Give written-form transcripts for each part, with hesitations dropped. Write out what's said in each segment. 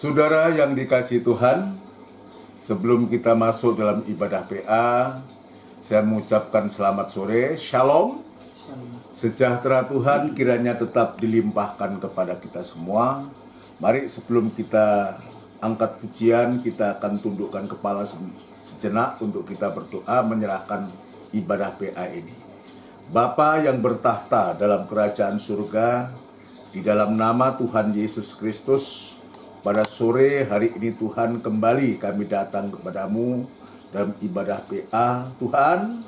Saudara yang dikasihi Tuhan, sebelum kita masuk dalam ibadah PA, saya mengucapkan selamat sore, Shalom. Sejahtera Tuhan kiranya tetap dilimpahkan kepada kita semua. Mari sebelum kita angkat pujian, kita akan tundukkan kepala sejenak untuk kita berdoa menyerahkan ibadah PA ini. Bapa yang bertahta dalam kerajaan surga, di dalam nama Tuhan Yesus Kristus, pada sore hari ini Tuhan kembali kami datang kepadamu dalam ibadah PA. Tuhan,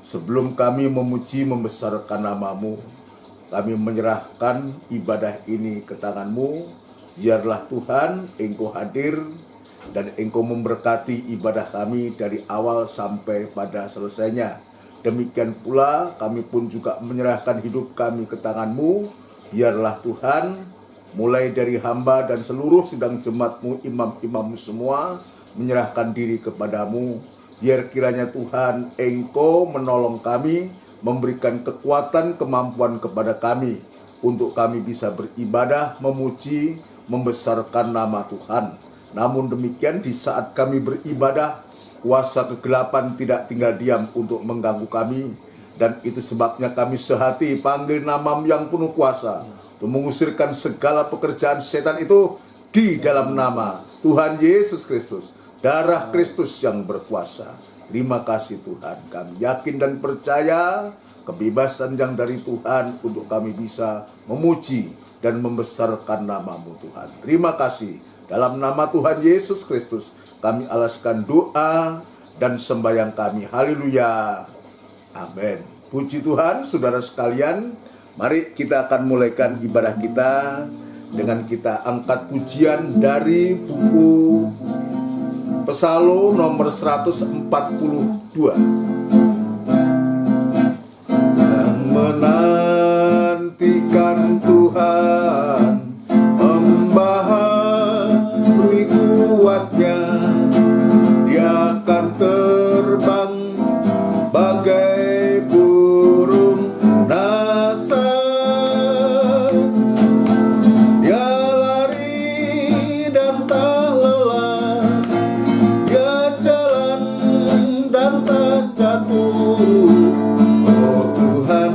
sebelum kami memuji membesarkan namamu, kami menyerahkan ibadah ini ke tanganmu. Biarlah Tuhan Engkau hadir dan Engkau memberkati ibadah kami dari awal sampai pada selesainya. Demikian pula kami pun juga menyerahkan hidup kami ke tanganmu. Biarlah Tuhan, mulai dari hamba dan seluruh sidang jemaatmu, imam-imammu semua, menyerahkan diri kepadamu. Biar kiranya Tuhan Engkau menolong kami, memberikan kekuatan, kemampuan kepada kami, untuk kami bisa beribadah, memuji, membesarkan nama Tuhan. Namun demikian, di saat kami beribadah, kuasa kegelapan tidak tinggal diam untuk mengganggu kami. Dan itu sebabnya kami sehati panggil namamu yang penuh kuasa, untuk mengusirkan segala pekerjaan setan itu di dalam nama Tuhan Yesus Kristus, darah Kristus yang berkuasa. Terima kasih Tuhan, kami yakin dan percaya kebebasan yang dari Tuhan untuk kami bisa memuji dan membesarkan namamu Tuhan. Terima kasih, dalam nama Tuhan Yesus Kristus kami alaskan doa dan sembahyang kami. Haleluya, amin. Puji Tuhan, saudara sekalian. Mari kita akan mulaikan ibadah kita dengan kita angkat pujian dari buku Psalm nomor 142. Yang menantikan Tuhan, membaharui kuatnya, dia akan terbang bagai burung nasa. Dia lari dan tak lelah, dia jalan dan tak jatuh. Oh Tuhan,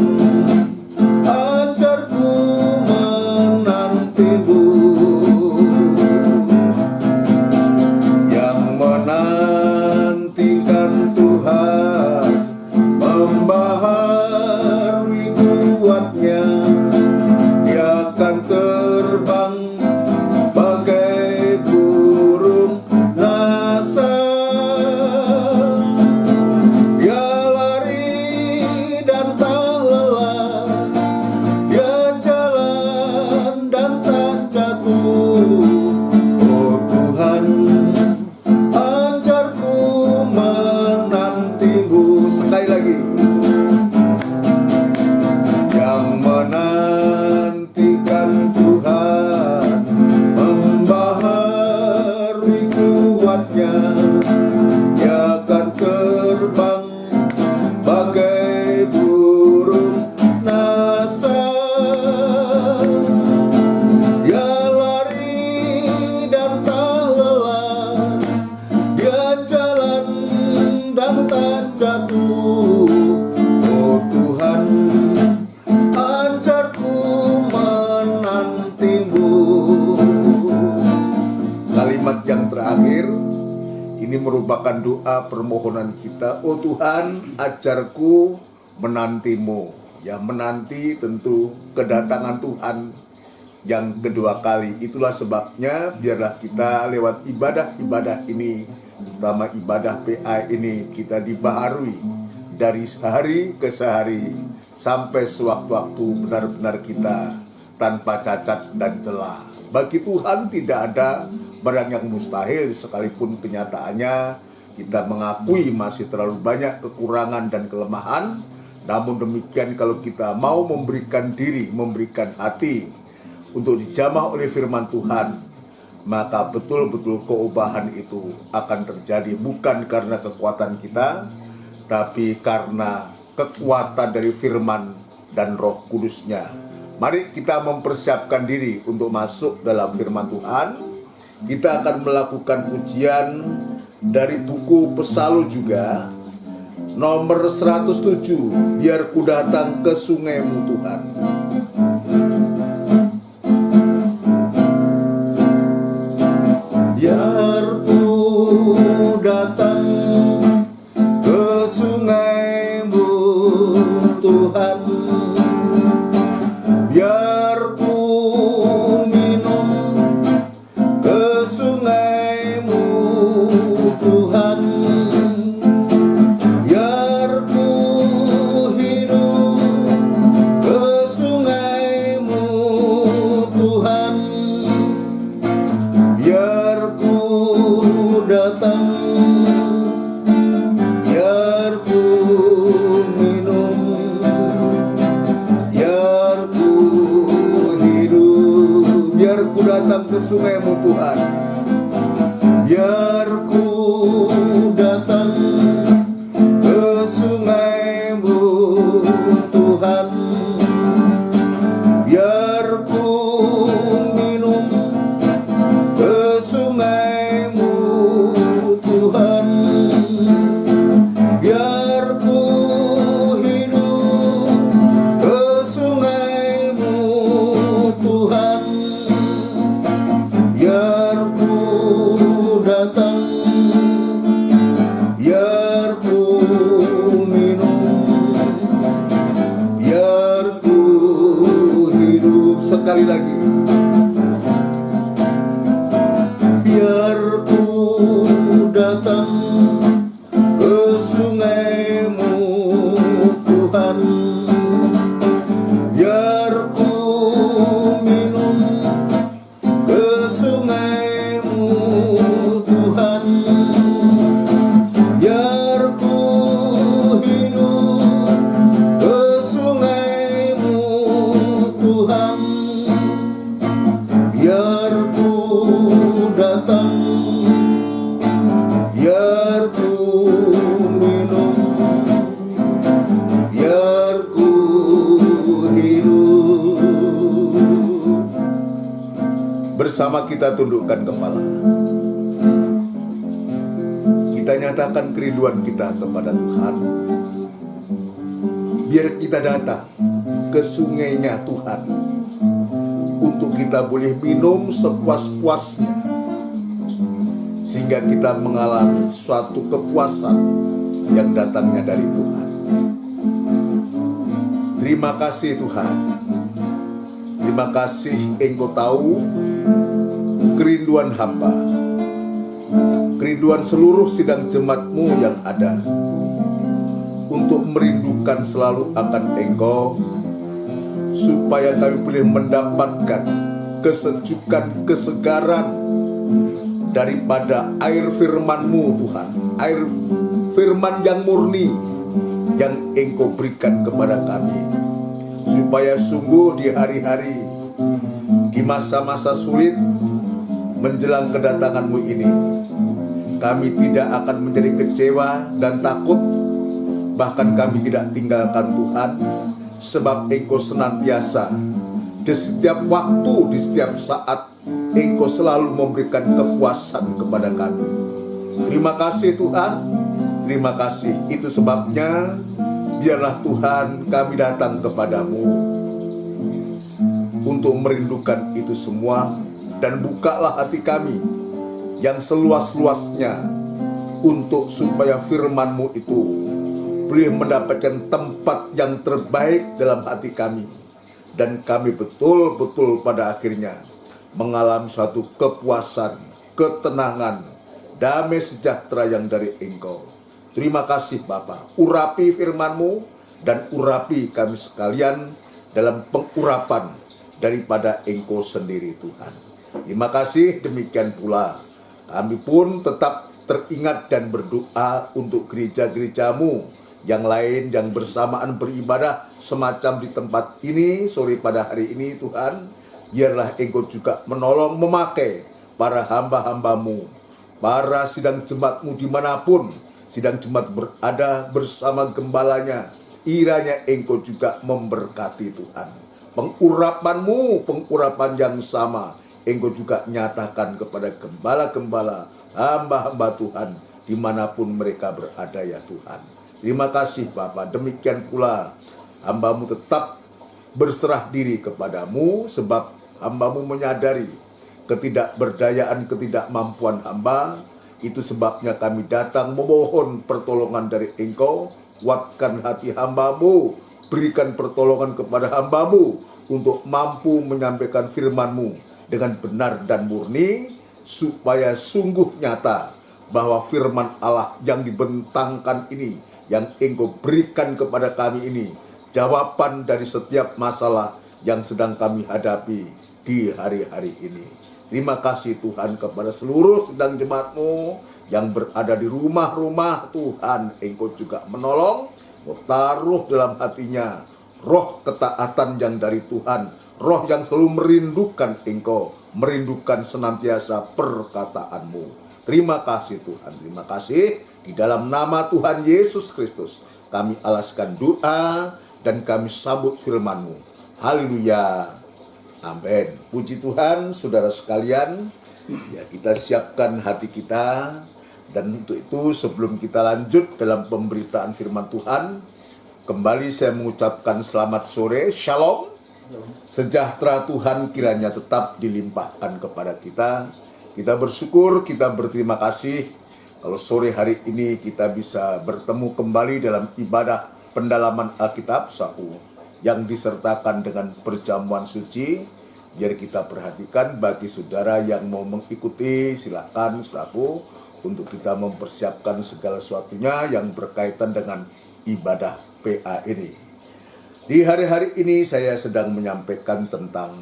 ajarku menantimu. Yang menantikan Tuhan, membaharui kuatnya, dia akan terbang bagai burung nasa. Dia lari dan tak lelah, dia jalan dan tak jatuh. Oh Tuhan, ajarku menantimu. Sekali lagi. Yang menantikan Tuhan, membaharui kuatnya, dia akan terbang bagai burung nasa. Dia lari dan tak lelah, dia jalan dan tak jatuh. Oh Tuhan, ajarku menantimu. Kalimat yang terakhir ini merupakan doa permohonan kita. Oh Tuhan, ajarku menantimu. Ya, menanti tentu kedatangan Tuhan yang kedua kali. Itulah sebabnya biarlah kita lewat ibadah-ibadah ini, terutama ibadah PA ini, kita dibaharui dari sehari ke sehari sampai sewaktu-waktu benar-benar kita tanpa cacat dan celah. Bagi Tuhan tidak ada barang yang mustahil, sekalipun kenyataannya kita mengakui masih terlalu banyak kekurangan dan kelemahan. Namun demikian, kalau kita mau memberikan diri, memberikan hati untuk dijamah oleh firman Tuhan, maka betul-betul keubahan itu akan terjadi, bukan karena kekuatan kita, tapi karena kekuatan dari firman dan Roh Kudusnya. Mari kita mempersiapkan diri untuk masuk dalam firman Tuhan. kita akan melakukan pujian dari buku Pesalu juga, nomor 107, biar ku datang ke sungai-Mu Tuhan. Biar ku datang ke sungai-Mu Tuhan, biar ku minum ke sungai-Mu Tuhan, biar ku hidup ke sungai-Mu Tuhan, biar ku datang, biar ku minum, biar ku hidup, biar ku datang ke sungai-Mu Tuhan, biar ku datang ke sungai-Mu Tuhan, biar ku minum ke sungai-Mu Tuhan, biar ku hidup ke sungai-Mu Tuhan, biar ku datang, biar ku minum, biar ku hidup. Sekali lagi, biar ku datang ke sungai-Mu Tuhan, biar ku minum ke sungai-Mu Tuhan, biar ku hidup ke sungai-Mu Tuhan, biar ku datang, biar ku minum, biar ku hidup. Bersama kita tundukkan kepala, kita nyatakan kerinduan kita kepada Tuhan. Biar kita datang ke sungainya Tuhan, untuk kita boleh minum sepuas-puasnya, sehingga kita mengalami suatu kepuasan yang datangnya dari Tuhan. Terima kasih Tuhan. Terima kasih Engkau tahu kerinduan hamba, kerinduan seluruh sidang jemaat-Mu yang ada, untuk merindukan selalu akan Engkau, supaya kami boleh mendapatkan kesejukan, kesegaran daripada air firman-Mu Tuhan, air firman yang murni yang Engkau berikan kepada kami, supaya sungguh di hari-hari, di masa-masa sulit menjelang kedatangan-Mu ini, kami tidak akan menjadi kecewa dan takut, bahkan kami tidak tinggalkan Tuhan, sebab Engkau senantiasa di setiap waktu, di setiap saat, Engkau selalu memberikan kepuasan kepada kami. Terima kasih Tuhan, terima kasih. Itu sebabnya biarlah Tuhan kami datang kepadamu untuk merindukan itu semua, dan bukalah hati kami yang seluas-luasnya, untuk supaya firman-Mu itu boleh mendapatkan tempat yang terbaik dalam hati kami, dan kami betul-betul pada akhirnya mengalami suatu kepuasan, ketenangan, damai sejahtera yang dari Engkau. Terima kasih Bapa. Urapi firman-Mu dan urapi kami sekalian dalam pengurapan daripada Engkau sendiri Tuhan. Terima kasih. Demikian pula kami pun tetap teringat dan berdoa untuk gereja-gereja-Mu yang lain yang bersamaan beribadah semacam di tempat ini sore pada hari ini Tuhan. Biarlah Engkau juga menolong memakai para hamba-hamba-Mu, para sidang jemaat-Mu dimanapun sidang jemaat berada bersama gembalanya. Kiranya Engkau juga memberkati Tuhan. Pengurapan-Mu, pengurapan yang sama, Engkau juga nyatakan kepada gembala-gembala, hamba-hamba Tuhan, dimanapun mereka berada ya Tuhan. Terima kasih Bapa. Demikian pula hamba-Mu tetap berserah diri kepadamu, sebab hamba-Mu menyadari ketidakberdayaan, ketidakmampuan hamba. Itu sebabnya kami datang memohon pertolongan dari Engkau. Kuatkan hati hamba-Mu, berikan pertolongan kepada hamba-Mu untuk mampu menyampaikan firman-Mu dengan benar dan murni, supaya sungguh nyata bahwa firman Allah yang dibentangkan ini, yang Engkau berikan kepada kami ini, jawaban dari setiap masalah yang sedang kami hadapi di hari-hari ini. Terima kasih Tuhan kepada seluruh sedang jemaat-Mu yang berada di rumah-rumah. Tuhan, Engkau juga menolong, taruh dalam hatinya roh ketaatan yang dari Tuhan, roh yang selalu merindukan Engkau, merindukan senantiasa perkataan-Mu. Terima kasih Tuhan, terima kasih. Di dalam nama Tuhan Yesus Kristus kami alaskan doa dan kami sambut firman-Mu. Haleluya. Amin. Puji Tuhan, saudara sekalian. Ya, kita siapkan hati kita. Dan untuk itu sebelum kita lanjut dalam pemberitaan firman Tuhan, kembali saya mengucapkan selamat sore, shalom. Sejahtera Tuhan kiranya tetap dilimpahkan kepada kita. Kita bersyukur, kita berterima kasih kalau sore hari ini kita bisa bertemu kembali dalam ibadah pendalaman Alkitab Saku yang disertakan dengan perjamuan suci. Biar kita perhatikan bagi saudara yang mau mengikuti, silakan Saku, untuk kita mempersiapkan segala sesuatunya yang berkaitan dengan ibadah PA ini. Di hari-hari ini saya sedang menyampaikan tentang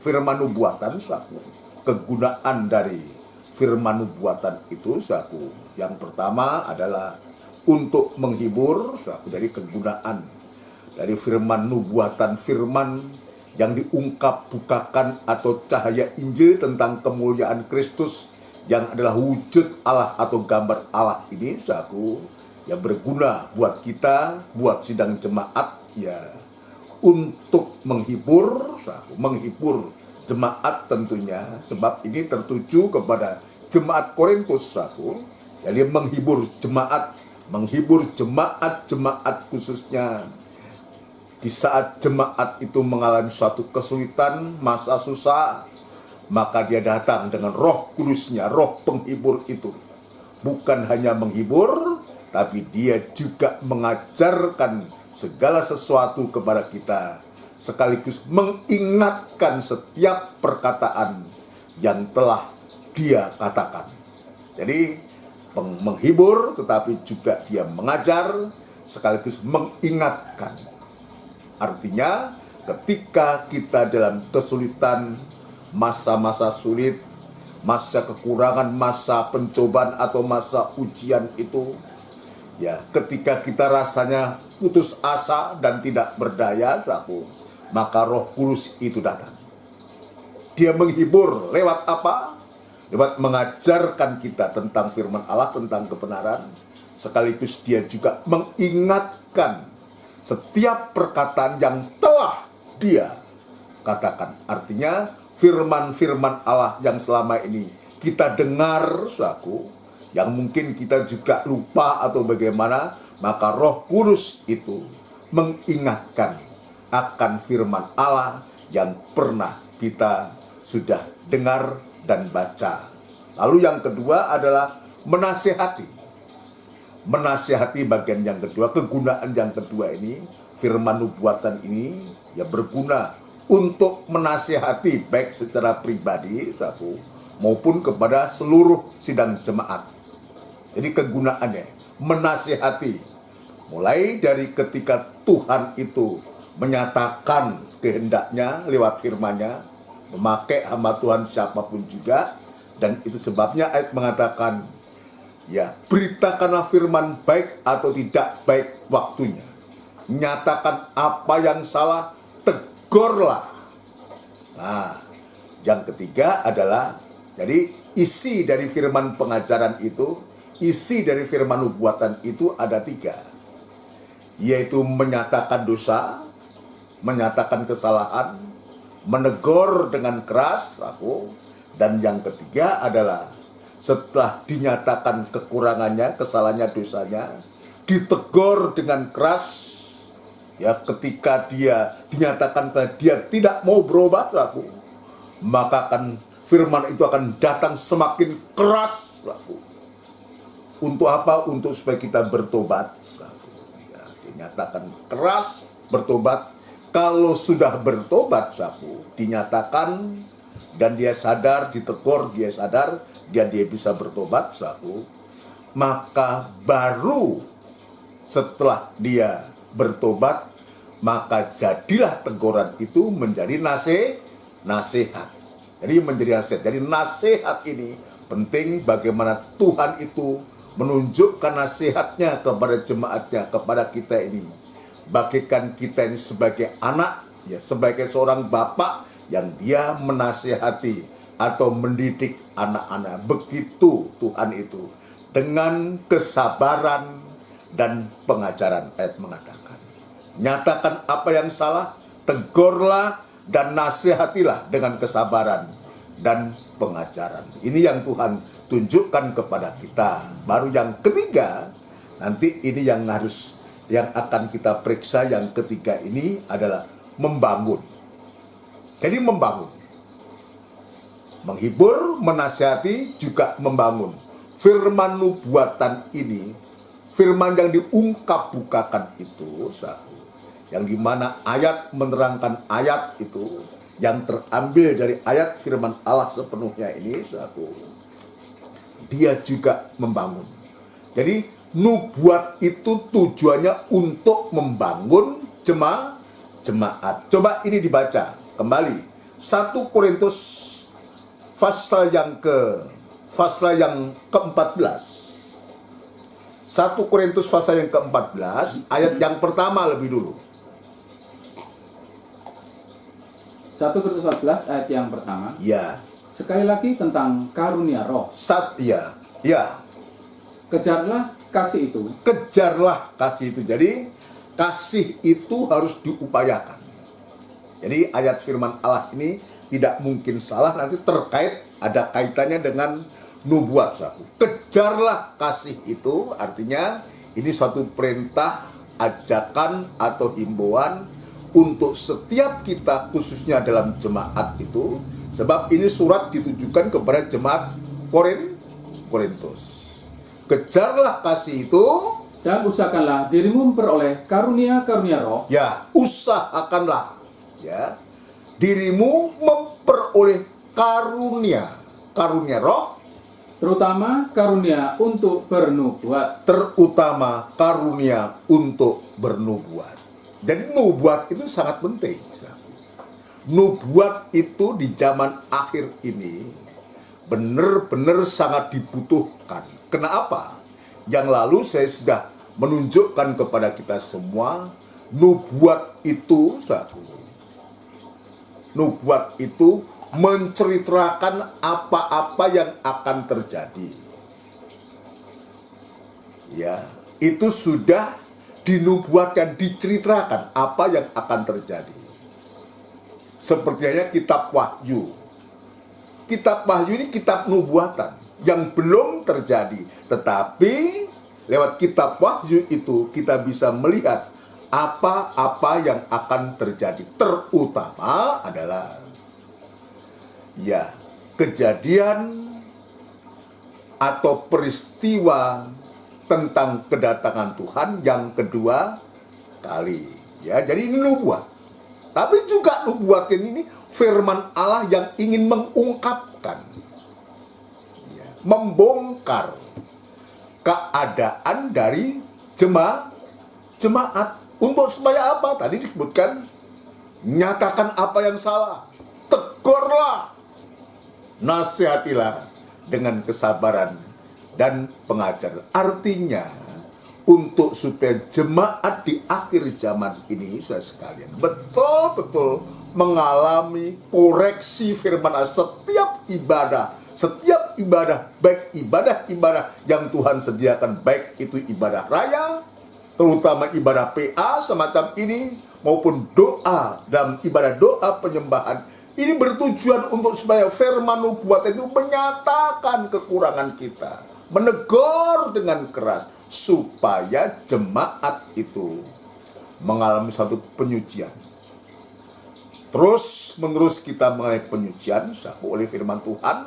firman nubuatan Saku. Kegunaan dari firman nubuatan itu Saku. Yang pertama adalah untuk menghibur Saku, dari kegunaan dari firman nubuatan, firman yang diungkap bukakan atau cahaya Injil tentang kemuliaan Kristus yang adalah wujud Allah atau gambar Allah ini Saku, yang berguna buat kita, buat sidang jemaat ya, untuk menghibur Saku, menghibur jemaat tentunya, sebab ini tertuju kepada jemaat Korintus Saku. Jadi menghibur jemaat khususnya di saat jemaat itu mengalami suatu kesulitan, masa susah, maka dia datang dengan roh kudusnya, roh penghibur itu. Bukan hanya menghibur, tapi dia juga mengajarkan segala sesuatu kepada kita, sekaligus mengingatkan setiap perkataan yang telah dia katakan. Jadi menghibur, tetapi juga dia mengajar, sekaligus mengingatkan. Artinya ketika kita dalam kesulitan, masa-masa sulit, masa kekurangan, masa pencobaan atau masa ujian itu, ya ketika kita rasanya putus asa dan tidak berdaya, Saku, maka Roh Kudus itu datang. Dia menghibur lewat apa? Lewat mengajarkan kita tentang firman Allah, tentang kebenaran, sekaligus dia juga mengingatkan setiap perkataan yang telah dia katakan. Artinya firman-firman Allah yang selama ini kita dengar Saku, yang mungkin kita juga lupa atau bagaimana, maka Roh Kudus itu mengingatkan akan firman Allah yang pernah kita sudah dengar dan baca. Lalu yang kedua adalah menasihati. Menasihati bagian yang kedua, kegunaan yang kedua ini, firman nubuatan ini ya berguna untuk menasihati baik secara pribadi Saku, maupun kepada seluruh sidang jemaat. Jadi kegunaannya menasihati, mulai dari ketika Tuhan itu menyatakan kehendaknya lewat firman-Nya, memakai hamba Tuhan siapapun juga, dan itu sebabnya ayat mengatakan, ya, beritakanlah firman baik atau tidak baik waktunya. Nyatakan apa yang salah, tegurlah. Nah, yang ketiga adalah, jadi isi dari firman pengajaran itu, isi dari firman nubuatan itu ada 3. Yaitu menyatakan dosa, menyatakan kesalahan, menegur dengan keras, Dan yang ketiga adalah setelah dinyatakan kekurangannya, kesalahannya, dosanya, ditegur dengan keras, ya, ketika dia dinyatakan dia tidak mau berubah, saudaraku, maka akan firman itu akan datang semakin keras, saudaraku. Untuk apa? Untuk supaya kita bertobat, saudaraku. Ya, dinyatakan keras, bertobat. Kalau sudah bertobat, saudaraku, dinyatakan dan dia sadar, ditegur, dia sadar, dia bisa bertobat, saudaraku, maka baru setelah dia bertobat, maka jadilah teguran itu menjadi nasihat. Jadi menjadi nasihat. Jadi nasihat ini penting, bagaimana Tuhan itu menunjukkan nasihatnya kepada jemaatnya, kepada kita ini. Bagikan kita ini sebagai anak, ya, sebagai seorang bapak yang dia menasihati atau mendidik anak-anak. Begitu Tuhan itu dengan kesabaran dan pengajaran. Ayat mengatakan, nyatakan apa yang salah, tegurlah dan nasihatilah dengan kesabaran dan pengajaran. Ini yang Tuhan tunjukkan kepada kita. Baru yang ketiga, nanti ini yang akan kita periksa. Yang ketiga ini adalah membangun. Jadi membangun, menghibur, menasihati, juga membangun. Firman nubuatan ini, firman yang diungkap-bukakan itu, yang dimana ayat menerangkan ayat itu, yang terambil dari ayat firman Allah sepenuhnya ini, dia juga membangun. Jadi nubuat itu tujuannya untuk membangun jemaat. Coba ini dibaca kembali, 1 Korintus pasal yang ke-14. 1 Korintus pasal yang ke-14, ayat yang pertama lebih dulu. 1 Korintus 14 ayat yang pertama. Ya. Sekali lagi tentang karunia roh. Ya. Kejarlah kasih itu. Kejarlah kasih itu. Jadi kasih itu harus diupayakan. Jadi ayat firman Allah ini tidak mungkin salah, nanti ada kaitannya dengan nubuat. Kejarlah kasih itu, artinya ini suatu perintah, ajakan atau himbauan untuk setiap kita, khususnya dalam jemaat itu. Sebab ini surat ditujukan kepada jemaat Korintus. Kejarlah kasih itu dan usahakanlah dirimu memperoleh karunia-karunia roh. Ya, usahakanlah, ya, dirimu memperoleh karunia roh, terutama karunia untuk bernubuat. Jadi nubuat itu sangat penting. Nubuat itu di zaman akhir ini benar-benar sangat dibutuhkan. Kenapa? Yang lalu saya sudah menunjukkan kepada kita semua, nubuat itu menceritakan apa-apa yang akan terjadi. Ya, itu sudah dinubuatkan, diceritakan apa yang akan terjadi. Sepertinya kitab Wahyu. Kitab Wahyu ini kitab nubuatan yang belum terjadi, tetapi lewat kitab Wahyu itu kita bisa melihat apa-apa yang akan terjadi. Terutama adalah kejadian atau peristiwa tentang kedatangan Tuhan yang kedua kali. Ya, jadi ini nubuat. Tapi juga nubuat ini firman Allah yang ingin mengungkapkan, membongkar keadaan dari jemaat. Untuk supaya apa? Tadi disebutkan, nyatakan apa yang salah, tegurlah, nasihatilah dengan kesabaran dan pengajaran. Artinya, untuk supaya jemaat di akhir zaman ini, saudara sekalian, betul-betul mengalami koreksi firman Allah. Setiap ibadah, baik ibadah-ibadah yang Tuhan sediakan, baik itu ibadah raya, terutama ibadah PA semacam ini, maupun doa dalam ibadah doa penyembahan Ini bertujuan untuk supaya firman nubuat itu menyatakan kekurangan kita, menegur dengan keras, supaya jemaat itu mengalami satu penyucian. Terus menerus kita mengalami penyucian oleh firman Tuhan,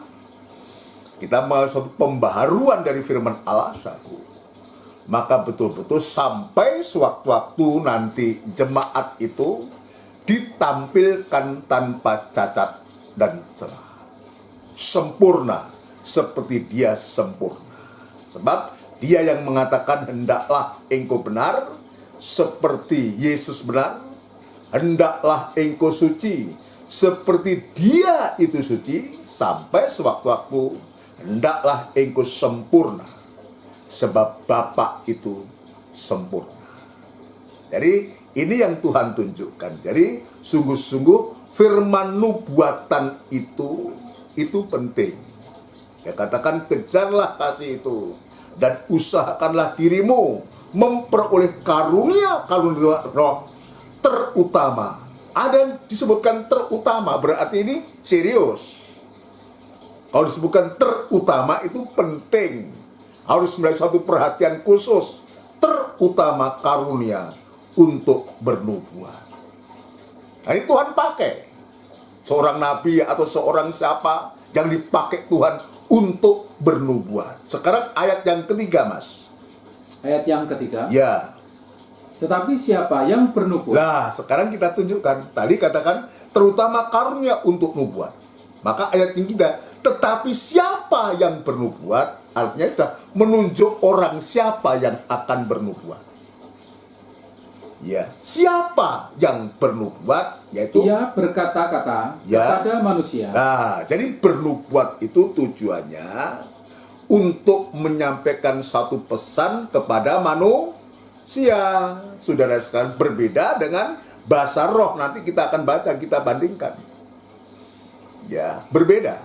kita mengalami suatu pembaharuan dari firman Allah, maka betul-betul sampai sewaktu-waktu nanti jemaat itu ditampilkan tanpa cacat dan celah, sempurna seperti dia sempurna. Sebab dia yang mengatakan hendaklah engkau benar seperti Yesus benar, hendaklah engkau suci seperti dia itu suci, sampai sewaktu-waktu hendaklah engkau sempurna sebab Bapa itu sempurna. Jadi ini yang Tuhan tunjukkan. Jadi sungguh-sungguh firman nubuatan itu penting. Ya, katakan kejarlah kasih itu dan usahakanlah dirimu memperoleh karunia roh terutama. Ada yang disebutkan terutama, berarti ini serius. Kalau disebutkan terutama itu penting, harus menjadi satu perhatian khusus. Terutama karunia untuk bernubuat. Nah, ini Tuhan pakai seorang nabi atau seorang siapa yang dipakai Tuhan untuk bernubuat. Sekarang ayat yang ketiga, Mas. Ayat yang ketiga. Ya. Tetapi siapa yang bernubuat? Nah, sekarang kita tunjukkan. Tadi katakan terutama karunia untuk nubuat. Maka ayat yang ketiga, tetapi siapa yang bernubuat, artinya sudah menunjuk orang siapa yang akan bernubuat. Ya, siapa yang bernubuat, yaitu ia berkata-kata kepada manusia. Nah, jadi bernubuat itu tujuannya untuk menyampaikan satu pesan kepada manusia. Saudara sekalian, berbeda dengan bahasa roh. Nanti kita akan baca, kita bandingkan. Ya, berbeda.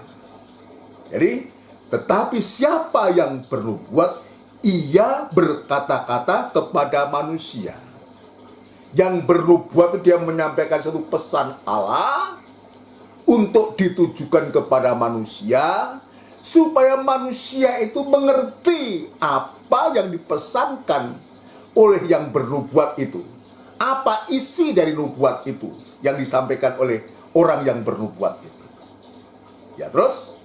Jadi, tetapi siapa yang bernubuat, ia berkata-kata kepada manusia. Yang bernubuat itu dia menyampaikan satu pesan Allah untuk ditujukan kepada manusia, supaya manusia itu mengerti apa yang dipesankan oleh yang bernubuat itu. Apa isi dari nubuat itu yang disampaikan oleh orang yang bernubuat itu. Ya, terus?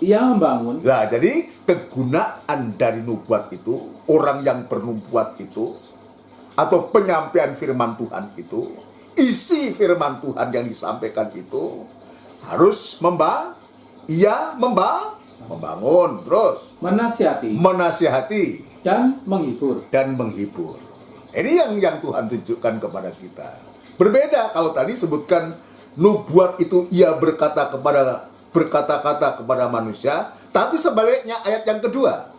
Ia membangun. Nah, jadi kegunaan dari nubuat itu, orang yang bernubuat itu, atau penyampaian firman Tuhan itu, isi firman Tuhan yang disampaikan itu harus membangun, terus menasihati dan menghibur. Ini yang Tuhan tunjukkan kepada kita. Berbeda kalau tadi sebutkan nubuat itu ia berkata-kata kepada manusia, tapi sebaliknya ayat yang kedua.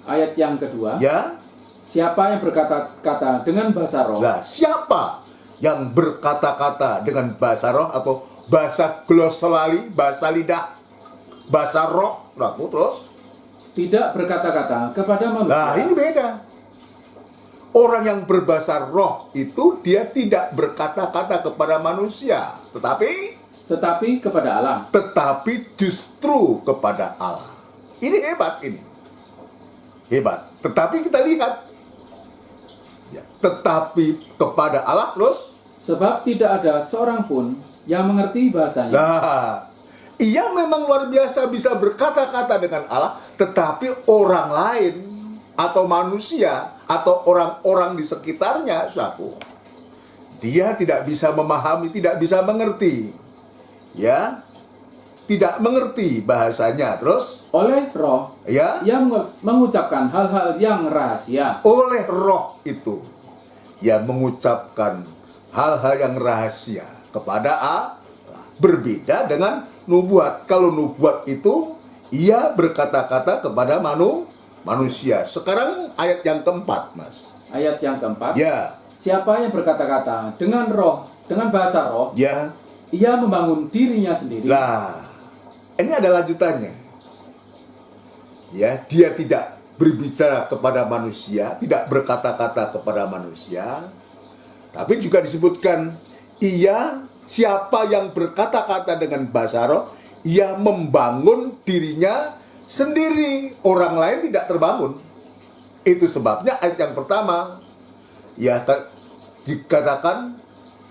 Ayat yang kedua. Ya. Siapa yang berkata-kata dengan bahasa roh? Nah, siapa yang berkata-kata dengan bahasa roh atau bahasa glosolali, bahasa lidah, bahasa roh, terus? Tidak berkata-kata kepada manusia. Nah, ini beda. Orang yang berbahasa roh itu dia tidak berkata-kata kepada manusia, tetapi kepada Allah. Tetapi justru kepada Allah. Ini hebat ini. Hebat. Tetapi kita lihat. Ya, tetapi kepada Allah, terus? Sebab tidak ada seorang pun yang mengerti bahasanya. Nah, ia memang luar biasa bisa berkata-kata dengan Allah, tetapi orang lain atau manusia atau orang-orang di sekitarnya, dia tidak bisa memahami, tidak bisa mengerti. Ya, tidak mengerti bahasanya, terus? Oleh roh, ya, yang mengucapkan hal-hal yang rahasia. Oleh roh itu, ia mengucapkan hal-hal yang rahasia kepada Allah. Berbeda dengan nubuat. Kalau nubuat itu, ia berkata-kata kepada manusia. Sekarang ayat yang keempat, Mas. Ayat yang keempat. Ya. Siapa yang berkata-kata dengan roh, dengan bahasa roh, ya, ia membangun dirinya sendiri. Nah, ini ada lanjutannya. Ya, dia tidak berbicara kepada manusia, tidak berkata-kata kepada manusia, tapi juga disebutkan ia siapa yang berkata-kata dengan bahasa roh, ia membangun dirinya sendiri, orang lain tidak terbangun. Itu sebabnya ayat yang pertama ya dikatakan,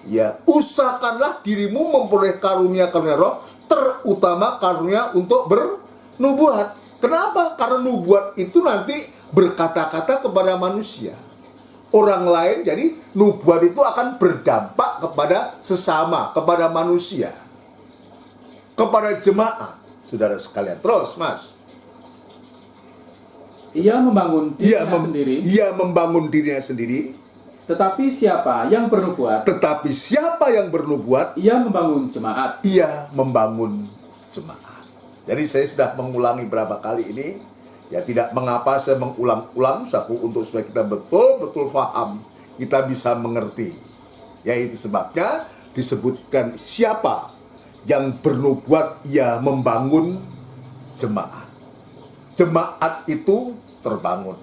ya usahakanlah dirimu memperoleh karunia-karunia roh, terutama karunia untuk bernubuat. Kenapa? Karena nubuat itu nanti berkata-kata kepada manusia, orang lain. Jadi nubuat itu akan berdampak kepada sesama, kepada manusia, kepada jemaat. Saudara sekalian, terus Mas. Ia membangun dirinya sendiri. Ia membangun dirinya sendiri. Tetapi siapa yang bernubuat? Tetapi siapa yang bernubuat? Ia membangun jemaat. Ia membangun jemaat. Jadi saya sudah mengulangi berapa kali ini. Ya tidak mengapa saya mengulang-ulang untuk supaya kita betul-betul paham, kita bisa mengerti. Yaitu sebabnya disebutkan siapa yang bernubuat, ia membangun jemaat. Jemaat itu terbangun.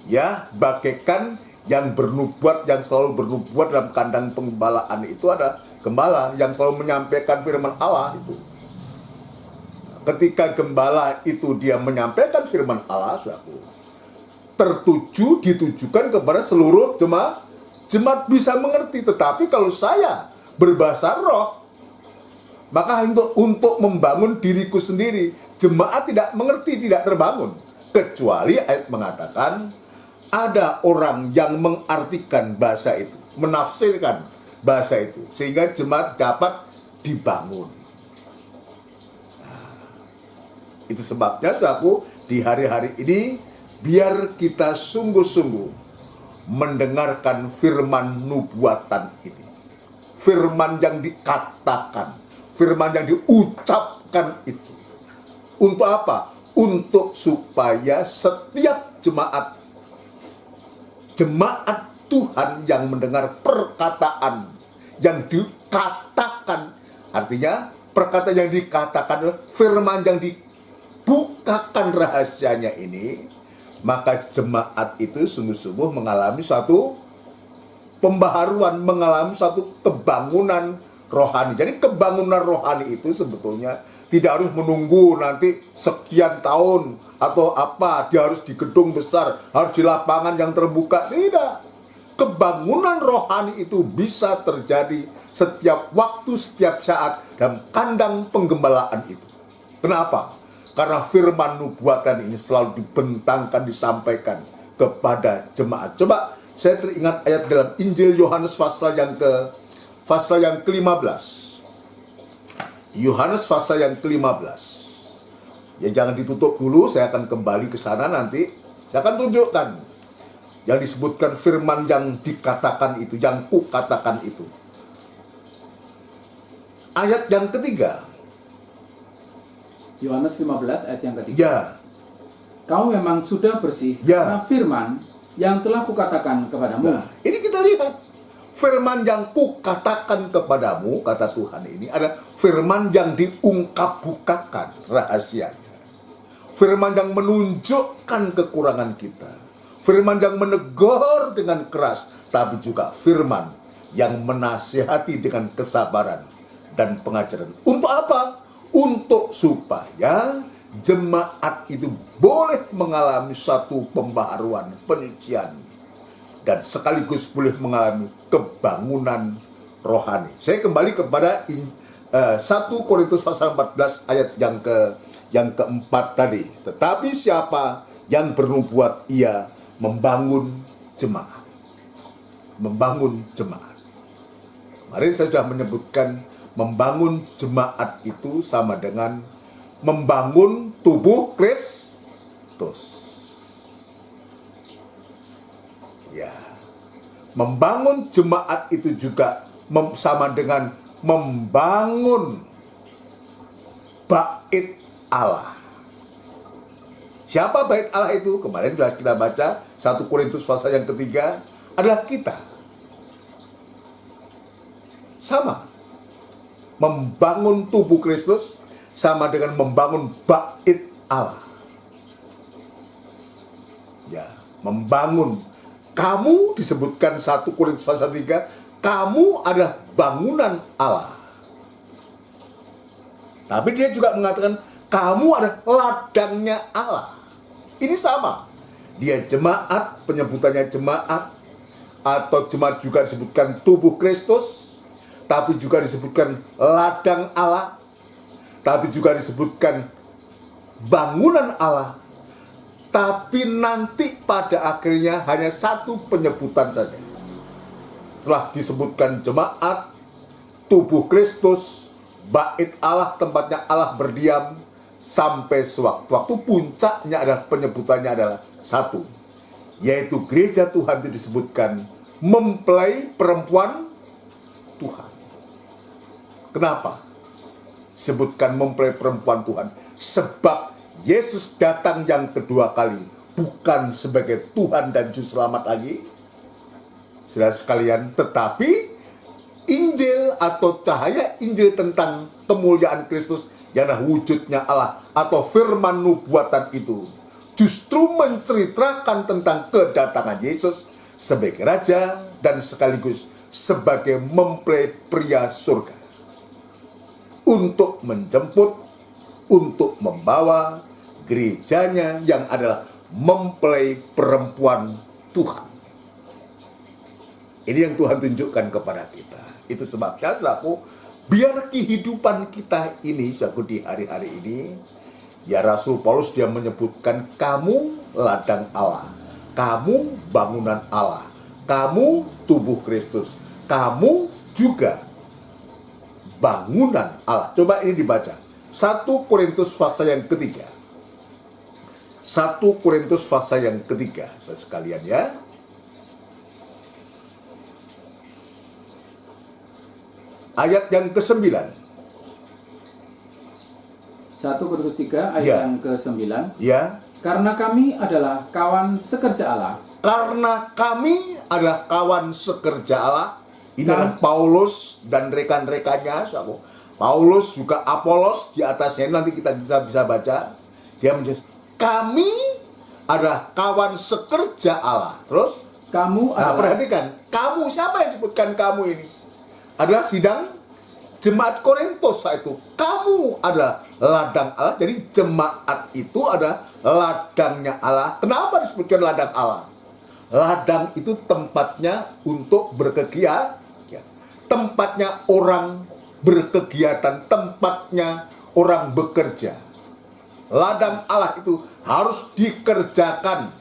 Ya, bagaikan yang bernubuat, yang selalu bernubuat dalam kandang penggembalaan itu ada gembala yang selalu menyampaikan firman Allah itu. Ketika gembala itu dia menyampaikan firman Allah, ditujukan kepada seluruh jemaat bisa mengerti. Tetapi kalau saya berbahasa roh, maka untuk membangun diriku sendiri, jemaat tidak mengerti, tidak terbangun. Kecuali ayat mengatakan ada orang yang mengartikan bahasa itu, menafsirkan bahasa itu, sehingga jemaat dapat dibangun. Nah, itu sebabnya di hari-hari ini biar kita sungguh-sungguh mendengarkan firman nubuatan ini, firman yang dikatakan, firman yang diucapkan itu. Untuk apa? Untuk supaya setiap jemaat Tuhan yang mendengar perkataan yang dikatakan, artinya perkataan yang dikatakan, firman yang dibukakan rahasianya ini, maka jemaat itu sungguh-sungguh mengalami suatu pembaharuan, mengalami suatu kebangunan rohani. Jadi kebangunan rohani itu sebetulnya tidak harus menunggu nanti sekian tahun atau apa, dia harus di gedung besar, harus di lapangan yang terbuka. Tidak. Kebangunan rohani itu bisa terjadi setiap waktu, setiap saat dalam kandang penggembalaan itu. Kenapa? Karena firman nubuatan ini selalu dibentangkan, disampaikan kepada jemaat. Coba saya teringat ayat dalam Injil Yohanes pasal yang ke-15. Yohanes pasal yang ke-15. Ya jangan ditutup dulu, saya akan kembali ke sana nanti. Saya akan tunjukkan yang disebutkan firman yang dikatakan itu, yang kukatakan itu. Ayat yang ketiga. Yohanes 15 ayat yang ketiga. Ya. Kau memang sudah bersih karena firman yang telah kukatakan kepadamu. Nah, ini kita lihat. Firman yang kukatakan kepadamu, kata Tuhan ini, ada firman yang diungkap-bukakan rahasianya. Firman yang menunjukkan kekurangan kita. Firman yang menegur dengan keras, tapi juga firman yang menasihati dengan kesabaran dan pengajaran. Untuk apa? Untuk supaya jemaat itu boleh mengalami satu pembaharuan, penyucian, dan sekaligus boleh mengalami kebangunan rohani. Saya kembali kepada 1 Korintus pasal 14 ayat yang keempat tadi. Tetapi siapa yang bernubuat, ia membangun jemaat. Membangun jemaat. Kemarin saya sudah menyebutkan membangun jemaat itu sama dengan membangun tubuh Kristus. Ya, membangun jemaat itu juga sama dengan membangun bait Allah. Siapa bait Allah itu? Kemarin sudah kita baca 1 Korintus pasal yang ketiga, adalah kita. Sama. Membangun tubuh Kristus sama dengan membangun bait Allah. Ya, membangun. Kamu disebutkan 1 Korintus pasal 3, kamu adalah bangunan Allah. Tapi dia juga mengatakan kamu adalah ladangnya Allah. Ini sama. Dia jemaat, penyebutannya jemaat, atau jemaat juga disebutkan tubuh Kristus, tapi juga disebutkan ladang Allah, tapi juga disebutkan bangunan Allah. Tapi nanti pada akhirnya hanya satu penyebutan saja. Setelah disebutkan jemaat, tubuh Kristus, bait Allah, tempatnya Allah berdiam, sampai sewaktu-waktu puncaknya adalah penyebutannya adalah satu, yaitu gereja Tuhan itu disebutkan mempelai perempuan Tuhan. Kenapa sebutkan mempelai perempuan Tuhan? Sebab Yesus datang yang kedua kali bukan sebagai Tuhan dan Juru Selamat lagi, saudara sekalian, tetapi Injil atau cahaya Injil tentang kemuliaan Kristus yang adalah wujudnya Allah atau firman nubuatan itu justru menceritakan tentang kedatangan Yesus sebagai Raja dan sekaligus sebagai mempelai pria surga untuk menjemput, untuk membawa gerejanya yang adalah mempelai perempuan Tuhan. Ini yang Tuhan tunjukkan kepada kita. Itu sebabnya, saudaraku, biar kehidupan kita ini, saudaraku, di hari-hari ini, ya Rasul Paulus dia menyebutkan kamu ladang Allah, kamu bangunan Allah, kamu tubuh Kristus, kamu juga bangunan Allah. Coba ini dibaca. 1 Korintus pasal yang ketiga. 1 Korintus pasal yang ketiga, saudara sekalian ya. Ayat yang ke-9. 1 Korintus 3 ayat Ya. yang ke-9. Ya. Karena kami adalah kawan sekerja Allah. Karena kami adalah kawan sekerja Allah. Ini adalah Paulus dan rekan-rekannya, saudara. Paulus juga Apolos di atasnya, nanti kita bisa baca. Dia menjelaskan kami adalah kawan sekerja Allah. Terus Kamu nah, adalah perhatikan, kamu, siapa yang disebutkan kamu ini? Adalah sidang jemaat Korintus saat itu. Kamu adalah ladang Allah. Jadi jemaat itu adalah ladangnya Allah. Kenapa disebutkan ladang Allah? Ladang itu tempatnya untuk berkegiatan, tempatnya orang berkegiatan, tempatnya orang bekerja. Ladang Allah itu harus dikerjakan.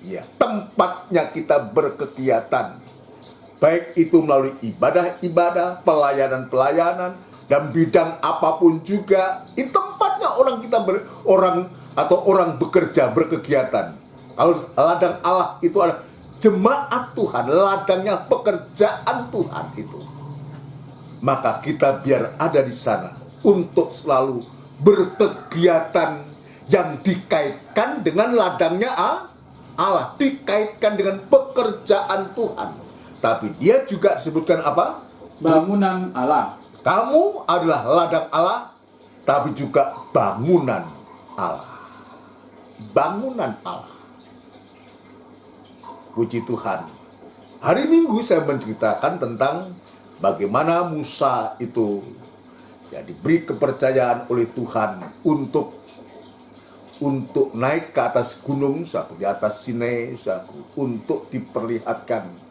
Ya, tempatnya kita berkegiatan. Baik itu melalui ibadah-ibadah, pelayanan-pelayanan, dan bidang apapun juga. Itu tempatnya orang bekerja, berkegiatan. Kalau ladang Allah itu adalah jemaat Tuhan, ladangnya pekerjaan Tuhan itu. Maka kita biar ada di sana untuk selalu berkegiatan yang dikaitkan dengan ladangnya Allah, dikaitkan dengan pekerjaan Tuhan. Tapi dia juga disebutkan apa? bangunan Allah. Kamu adalah ladang Allah, tapi juga bangunan Allah. Bangunan Allah. Puji Tuhan. Hari Minggu saya menceritakan tentang bagaimana Musa itu ya diberi kepercayaan oleh Tuhan untuk naik ke atas gunung, di atas Sinai, untuk diperlihatkan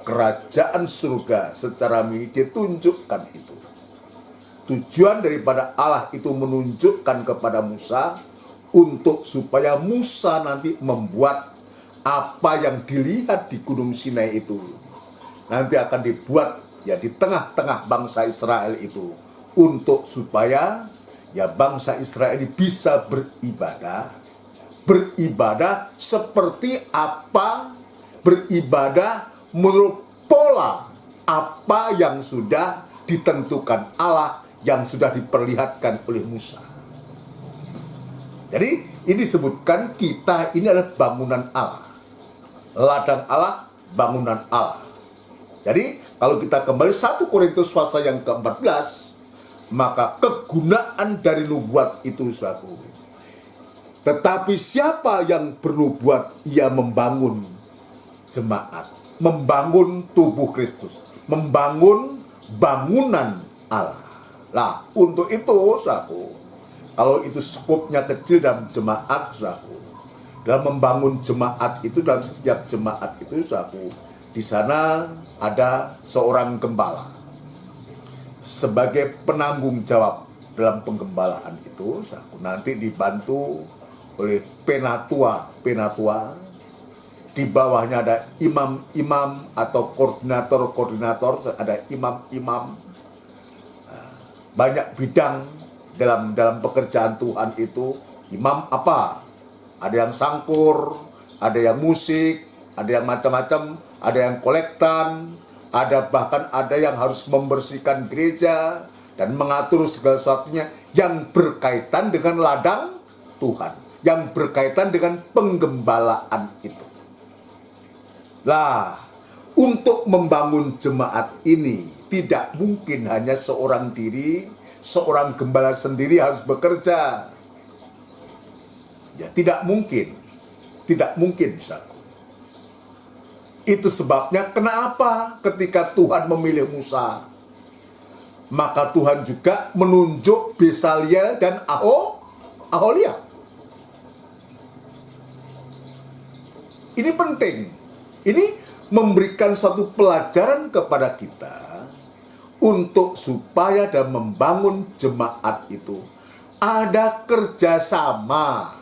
kerajaan surga secara mini. Dia tunjukkan itu. Tujuan daripada Allah itu menunjukkan kepada Musa untuk supaya Musa nanti membuat apa yang dilihat di Gunung Sinai itu nanti akan dibuat ya di tengah-tengah bangsa Israel itu, untuk supaya ya bangsa Israel ini bisa beribadah seperti apa, beribadah menurut pola apa yang sudah ditentukan Allah, yang sudah diperlihatkan oleh Musa. Jadi ini disebutkan kita ini adalah bangunan Allah, ladang Allah, bangunan Allah. Jadi kalau kita kembali 1 Korintus pasal yang ke-14, maka kegunaan dari nubuat itu, saudaraku, Tetapi siapa yang bernubuat, ia membangun jemaat, membangun tubuh Kristus, membangun bangunan Allah. Lah, untuk itu, saudaraku, kalau itu skopnya kecil dalam jemaat, saudaraku, dalam membangun jemaat itu, dalam setiap jemaat itu, saudaraku, di sana ada seorang gembala sebagai penanggung jawab dalam penggembalaan itu, saudaraku, nanti dibantu oleh penatua. Di bawahnya ada imam-imam atau koordinator, ada imam-imam. Banyak bidang dalam pekerjaan Tuhan itu. Imam apa? Ada yang sangkur, ada yang musik, ada yang macam-macam, ada yang kolektan, bahkan ada yang harus membersihkan gereja dan mengatur segala sesuatunya yang berkaitan dengan ladang Tuhan, yang berkaitan dengan penggembalaan itu. Lah, untuk membangun jemaat ini tidak mungkin hanya seorang diri, seorang gembala sendiri harus bekerja. Ya, tidak mungkin. Tidak mungkin, saudaraku. Itu sebabnya kenapa ketika Tuhan memilih Musa, maka Tuhan juga menunjuk Besaliel dan Aholiab. Ini penting. Ini memberikan suatu pelajaran kepada kita untuk supaya dalam membangun jemaat itu ada kerjasama.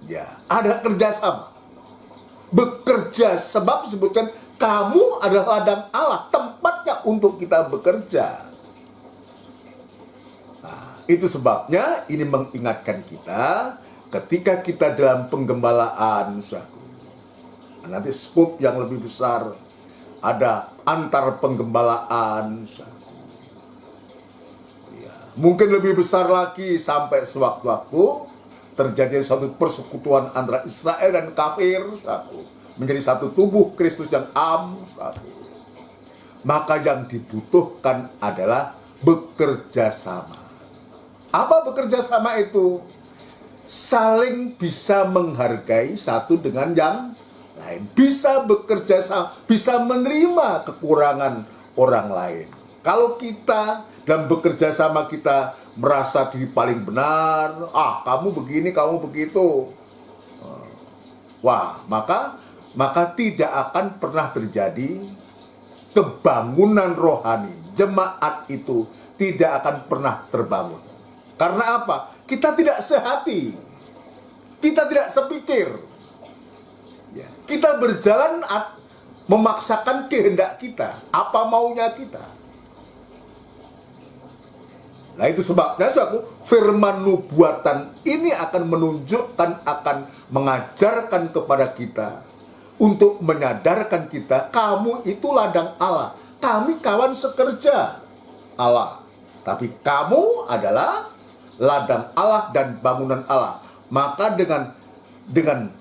Ya, ada kerjasama. Bekerja, sebab disebutkan kamu adalah ladang Allah, tempatnya untuk kita bekerja. Nah, itu sebabnya ini mengingatkan kita ketika kita dalam penggembalaan, nanti skop yang lebih besar, ada antar penggembalaan, ya, mungkin lebih besar lagi sampai sewaktu-waktu terjadi suatu persekutuan antara Israel dan kafir, menjadi satu tubuh Kristus yang maka yang dibutuhkan adalah bekerja sama. Apa bekerja sama itu? Saling bisa menghargai satu dengan yang lain, bisa bekerja sama, bisa menerima kekurangan orang lain. Kalau kita dalam bekerja sama kita merasa diri paling benar, kamu begini, kamu begitu, maka tidak akan pernah terjadi kebangunan rohani. Jemaat itu tidak akan pernah terbangun. Karena apa? Kita tidak sehati, kita tidak sepikir, ya, kita berjalan memaksakan kehendak kita, apa maunya kita. Nah, itu sebabnya firman nubuatan ini akan menunjukkan, akan mengajarkan kepada kita untuk menyadarkan kita, kamu itu ladang Allah, kami kawan sekerja Allah, tapi kamu adalah ladang Allah dan bangunan Allah. Maka dengan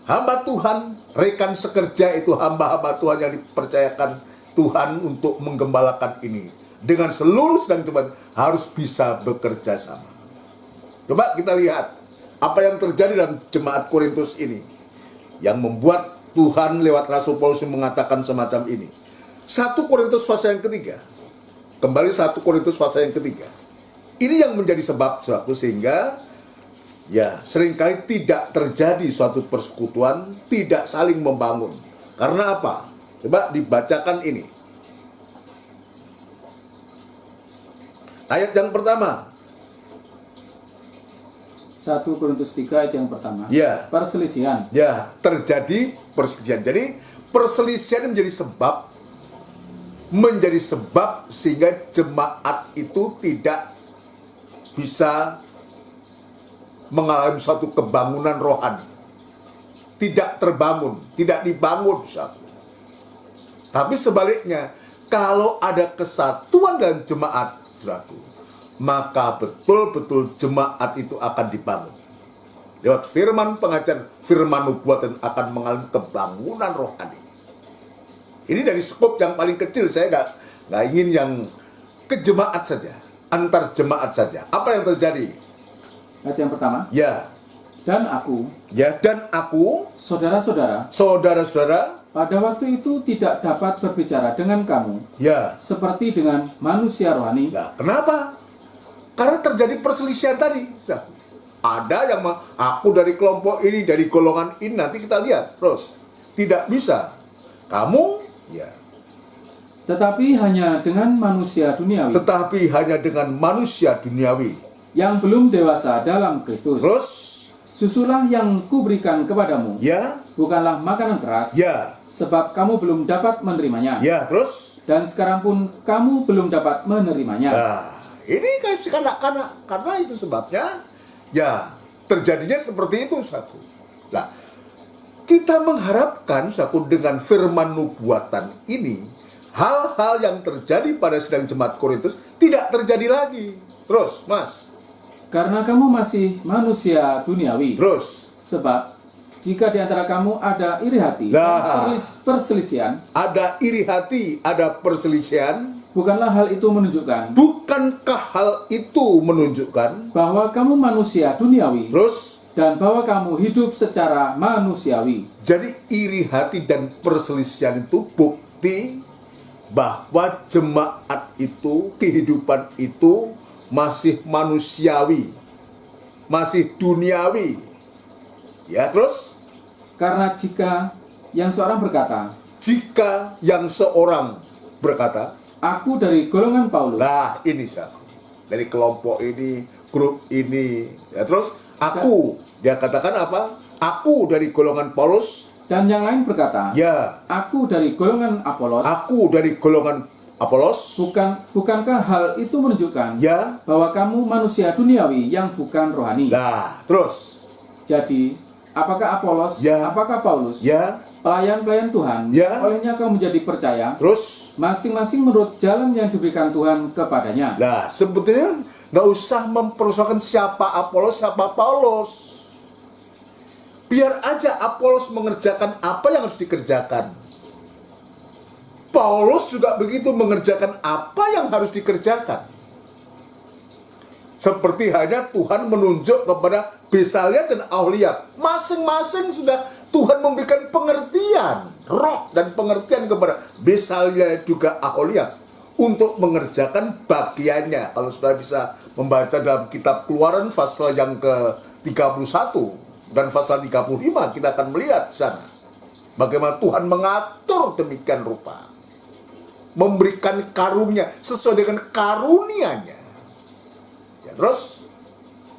hamba Tuhan, rekan sekerja itu hamba-hamba Tuhan yang dipercayakan Tuhan untuk menggembalakan ini, dengan seluruh sedang jemaat harus bisa bekerja sama. Coba kita lihat apa yang terjadi dalam jemaat Korintus ini, yang membuat Tuhan lewat Rasul Paulus mengatakan semacam ini. 1 Korintus pasal yang ketiga. Kembali 1 Korintus pasal yang ketiga. Ini yang menjadi sebab suatu sehingga ya seringkali tidak terjadi suatu persekutuan, tidak saling membangun. Karena apa? Coba dibacakan ini. Ayat yang pertama. 1 Korintus 3 ayat yang pertama. Ya. Perselisihan. Ya, terjadi perselisihan. Jadi perselisihan menjadi sebab sehingga jemaat itu tidak bisa mengalami suatu kebangunan rohani. Tidak terbangun, tidak dibangun satu. Tapi sebaliknya, kalau ada kesatuan dalam jemaat, saudaraku, maka betul-betul jemaat itu akan dibangun. Lewat firman pengajaran, firman nubuatan akan mengalami kebangunan rohani. Ini dari skop yang paling kecil, saya nggak ingin yang ke jemaat saja, antar jemaat saja. Apa yang terjadi? Ayat yang pertama. Ya. Dan aku, Ya, dan aku, saudara-saudara, saudara-saudara, pada waktu itu tidak dapat berbicara dengan kamu ya. seperti dengan manusia rohani. Nah, kenapa? Karena terjadi perselisihan tadi. Nah, ada yang aku dari kelompok ini, dari golongan ini, nanti kita lihat terus. Tidak bisa. Kamu, ya. Tetapi hanya dengan manusia duniawi Tetapi hanya dengan manusia duniawi. yang belum dewasa dalam Kristus. Terus, Susulah yang kuberikan kepadamu, ya, bukanlah makanan keras, ya, sebab kamu belum dapat menerimanya. ya, terus. Dan sekarang pun kamu belum dapat menerimanya. Nah, ini karena itu sebabnya, ya, terjadinya seperti itu, saku. Nah, kita mengharapkan, saku, dengan firman nubuatan ini, hal-hal yang terjadi pada sidang jemaat Korintus tidak terjadi lagi. Terus, Mas. Karena kamu masih manusia duniawi. Terus. Sebab jika di antara kamu ada iri hati dan perselisihan, ada iri hati, ada perselisihan, bukanlah hal itu menunjukkan bukankah hal itu menunjukkan bahwa kamu manusia duniawi terus dan bahwa kamu hidup secara manusiawi. jadi iri hati dan perselisihan itu bukti bahwa jemaat itu, kehidupan itu masih manusiawi, masih duniawi. Ya, terus? Karena jika yang seorang berkata, Jika yang seorang berkata, aku dari golongan Paulus, nah ini saya dari kelompok ini, grup ini, ya terus aku, dia katakan apa? Aku dari golongan Paulus, dan yang lain berkata, ya, aku dari golongan Apolos, aku dari golongan Apolos, bukankah hal itu menunjukkan ya, bahwa kamu manusia duniawi yang bukan rohani? nah terus, Jadi, apakah Apolos, Ya. apakah Paulus, ya, pelayan-pelayan Tuhan, Ya. olehnya kamu menjadi percaya, terus, masing-masing menurut jalan yang diberikan Tuhan kepadanya. nah sebetulnya nggak usah mempersoalkan siapa Apolos, siapa Paulus. Biar aja Apolos mengerjakan apa yang harus dikerjakan. Paulus juga begitu mengerjakan apa yang harus dikerjakan. Seperti hanya Tuhan menunjuk kepada Besalia dan Aholiab. Masing-masing sudah Tuhan memberikan pengertian, roh dan pengertian kepada Besalia juga Aholiab untuk mengerjakan bagiannya. Kalau sudah bisa membaca dalam kitab Keluaran pasal yang ke-31 dan pasal 35, kita akan melihat di sana bagaimana Tuhan mengatur demikian rupa, memberikan karunia sesuai dengan karunia-Nya. Ya, terus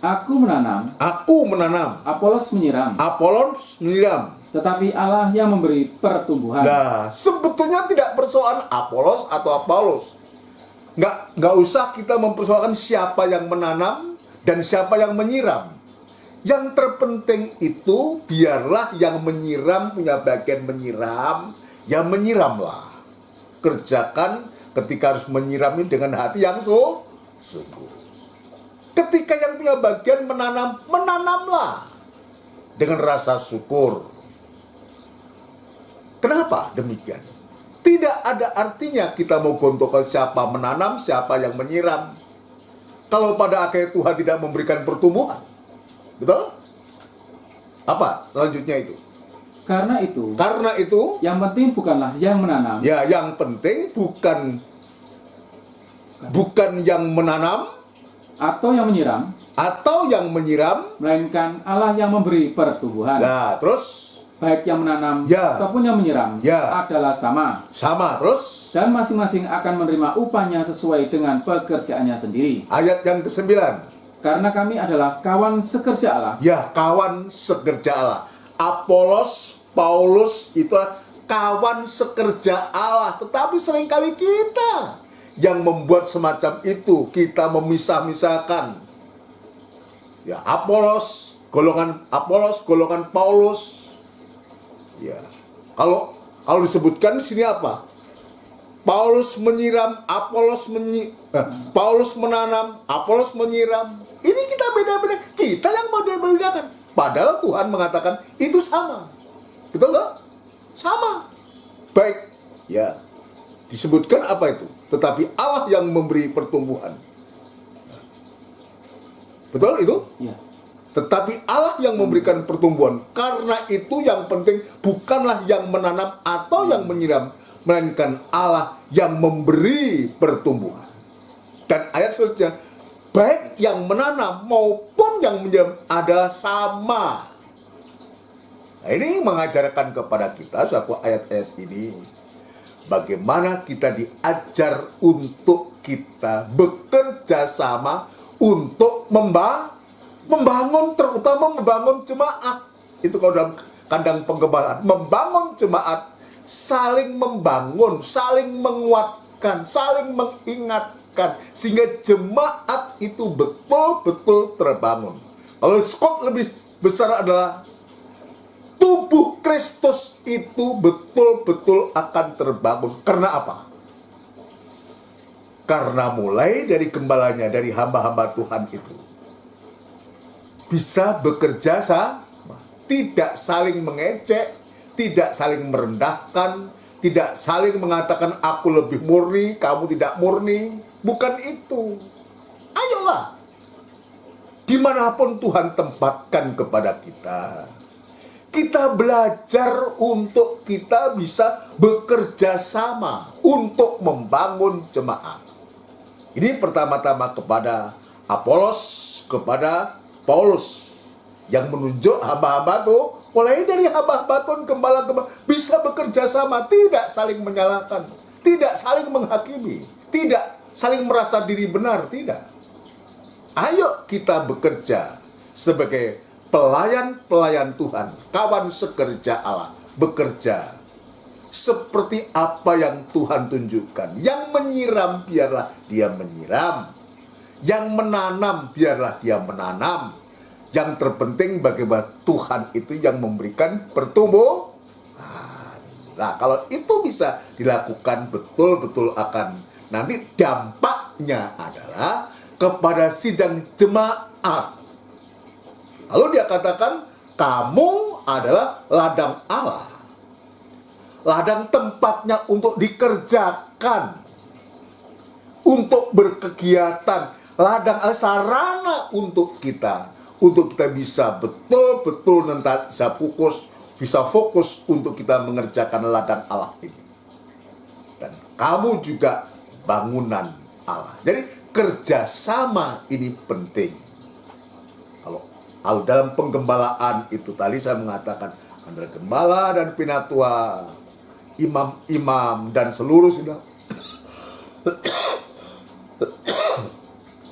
Aku menanam, Apolos menyiram, tetapi Allah yang memberi pertumbuhan. Nah, sebetulnya tidak persoalan Apolos atau Apolos. Nggak usah kita mempersoalkan siapa yang menanam dan siapa yang menyiram. Yang terpenting itu biarlah yang menyiram punya bagian menyiram, ya menyiramlah. Kerjakan ketika harus menyiram ini dengan hati yang sungguh. Ketika yang punya bagian menanam, menanamlah dengan rasa syukur. Kenapa demikian? Tidak ada artinya kita mau gontokan siapa menanam, siapa yang menyiram, kalau pada akhirnya Tuhan tidak memberikan pertumbuhan. Betul? Apa selanjutnya itu? Karena itu, yang penting bukanlah yang menanam, ya, yang penting bukan yang menanam atau yang menyiram, melainkan Allah yang memberi pertumbuhan. Nah, terus Baik yang menanam Ya. ataupun yang menyiram Ya. adalah sama. terus Dan masing-masing akan menerima upahnya sesuai dengan pekerjaannya sendiri. ayat yang ke-9. Karena kami adalah kawan sekerja Allah. Ya, kawan sekerja Allah. Apolos, Paulus itu kawan sekerja Allah. Tetapi seringkali kita yang membuat semacam itu, kita memisah-misahkan. Ya, golongan Paulus. Ya. Kalau disebutkan di sini apa? Paulus menyiram, Paulus menanam, Apolos menyiram. Ini kita beda-beda. Kita yang mau bedakan. Padahal Tuhan mengatakan itu sama. Betul nggak? Sama. Baik. Ya. Disebutkan apa itu? Tetapi Allah yang memberi pertumbuhan. Betul itu? Ya. tetapi Allah yang memberikan pertumbuhan. Karena itu yang penting bukanlah yang menanam atau yang menyiram, melainkan Allah yang memberi pertumbuhan. Dan ayat selanjutnya, baik yang menanam maupun yang menyiram adalah sama. Nah, ini mengajarkan kepada kita suatu ayat-ayat ini, bagaimana kita diajar untuk kita bekerja sama untuk membangun, terutama membangun jemaat. Itu kalau dalam kandang penggembalaan, membangun jemaat, saling membangun, saling menguatkan, saling mengingatkan, sehingga jemaat itu betul-betul terbangun. Kalau skop lebih besar adalah tubuh Kristus itu betul-betul akan terbangun. Karena apa? Karena mulai dari gembalanya, dari hamba-hamba Tuhan itu bisa bekerja sama, tidak saling mengejek, tidak saling merendahkan, tidak saling mengatakan aku lebih murni, kamu tidak murni. Bukan itu. Ayolah, dimanapun Tuhan tempatkan kepada kita, kita belajar untuk kita bisa bekerja sama untuk membangun jemaat. Ini pertama-tama kepada Apolos, kepada Paulus, yang menunjuk hamba-hamba itu, mulai dari hamba-hamba Tuhan, gembala-gembala, bisa bekerja sama, tidak saling menyalahkan, tidak saling menghakimi, tidak saling merasa diri benar, tidak. Ayo kita bekerja sebagai pelayan-pelayan Tuhan, kawan sekerja Allah, bekerja seperti apa yang Tuhan tunjukkan. Yang menyiram, biarlah dia menyiram. Yang menanam, biarlah dia menanam. Yang terpenting bagaimana Tuhan itu yang memberikan pertumbuhan. Nah, kalau itu bisa dilakukan, betul-betul akan nanti dampaknya adalah kepada sidang jemaat. Lalu dia katakan, kamu adalah ladang Allah. Ladang tempatnya untuk dikerjakan, untuk berkegiatan. Ladang Allah sarana untuk kita bisa betul-betul nanti bisa fokus untuk kita mengerjakan ladang Allah ini. Dan kamu juga bangunan Allah. Jadi kerjasama ini penting. Kalau dalam penggembalaan itu tadi saya mengatakan antara gembala dan pinatua, imam-imam dan seluruh sidang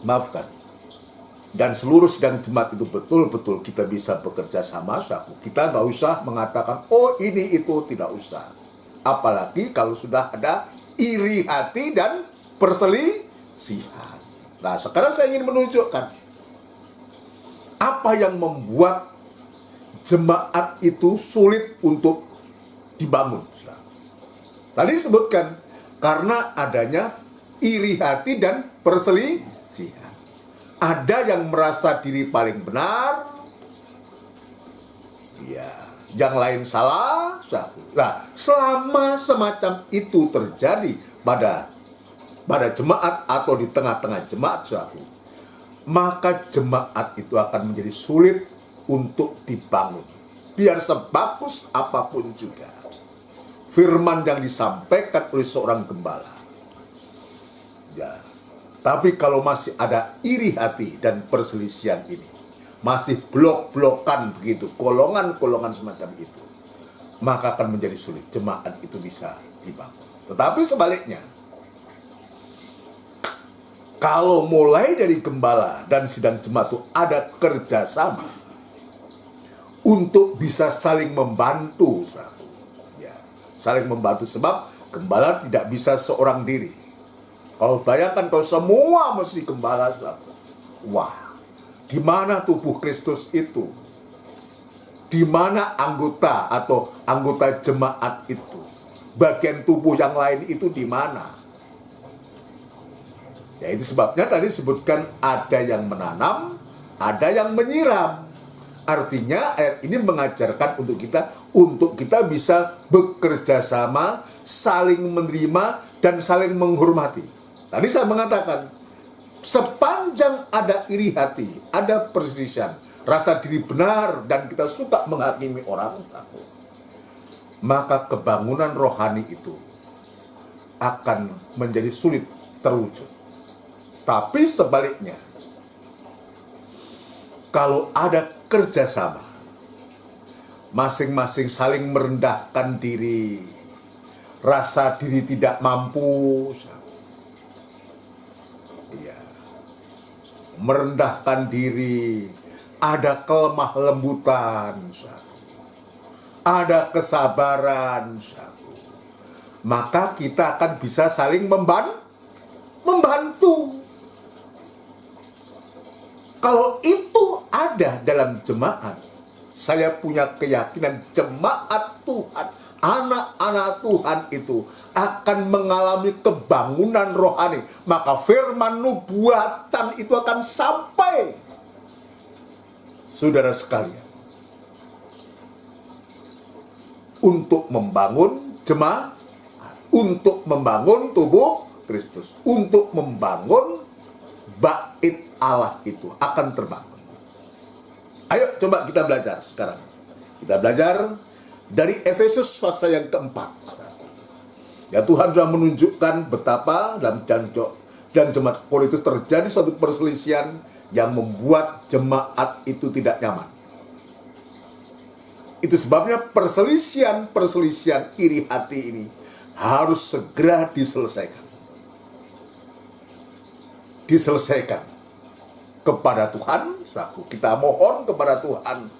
maafkan, dan seluruh sidang jemaat itu betul-betul kita bisa bekerja sama. Kita nggak usah mengatakan oh ini itu, tidak usah. Apalagi kalau sudah ada iri hati dan perselisihan. Nah, sekarang saya ingin menunjukkan apa yang membuat jemaat itu sulit untuk dibangun. Tadi disebutkan karena adanya iri hati dan perselisihan. Ada yang merasa diri paling benar, ya, yang lain salah. Nah, selama semacam itu terjadi pada jemaat atau di tengah-tengah jemaat, maka jemaat itu akan menjadi sulit untuk dibangun. Biar sebagus apapun juga firman yang disampaikan oleh seorang gembala, ya, tapi kalau masih ada iri hati dan perselisihan ini, masih blok-blokan begitu, golongan-golongan semacam itu, maka akan menjadi sulit jemaat itu bisa dibangun. Tetapi sebaliknya, kalau mulai dari gembala dan sidang jemaat itu ada kerjasama untuk bisa saling membantu, ya, saling membantu, sebab gembala tidak bisa seorang diri. Kalau bayangkan kalau semua mesti gembala, wah, di mana tubuh Kristus itu? Di mana anggota atau anggota jemaat itu? Bagian tubuh yang lain itu di mana? Ya, itu sebabnya tadi disebutkan ada yang menanam, ada yang menyiram. Artinya ayat ini mengajarkan untuk kita bisa bekerja sama, saling menerima dan saling menghormati. Tadi saya mengatakan, sepanjang ada iri hati, ada perselisihan, rasa diri benar, dan kita suka menghakimi orang, maka kebangunan rohani itu akan menjadi sulit terwujud. Tapi sebaliknya, kalau ada kerjasama, masing-masing saling merendahkan diri, rasa diri tidak mampu, ya, merendahkan diri, ada kelemah lembutan, ada kesabaran, maka kita akan bisa saling membantu. Kalau itu ada dalam jemaat, saya punya keyakinan jemaat Tuhan, anak-anak Tuhan itu akan mengalami kebangunan rohani. Maka firman nubuatan itu akan sampai. Saudara sekalian, untuk membangun jemaat, untuk membangun tubuh Kristus, untuk membangun bait Allah itu akan terbangun. Ayo coba kita belajar sekarang. Kita belajar dari Efesus pasal yang keempat. Ya, Tuhan sudah menunjukkan betapa dalam jemaat Korintus terjadi suatu perselisihan yang membuat jemaat itu tidak nyaman. Itu sebabnya perselisihan iri hati ini harus segera diselesaikan. Diselesaikan kepada Tuhan. Kita mohon kepada Tuhan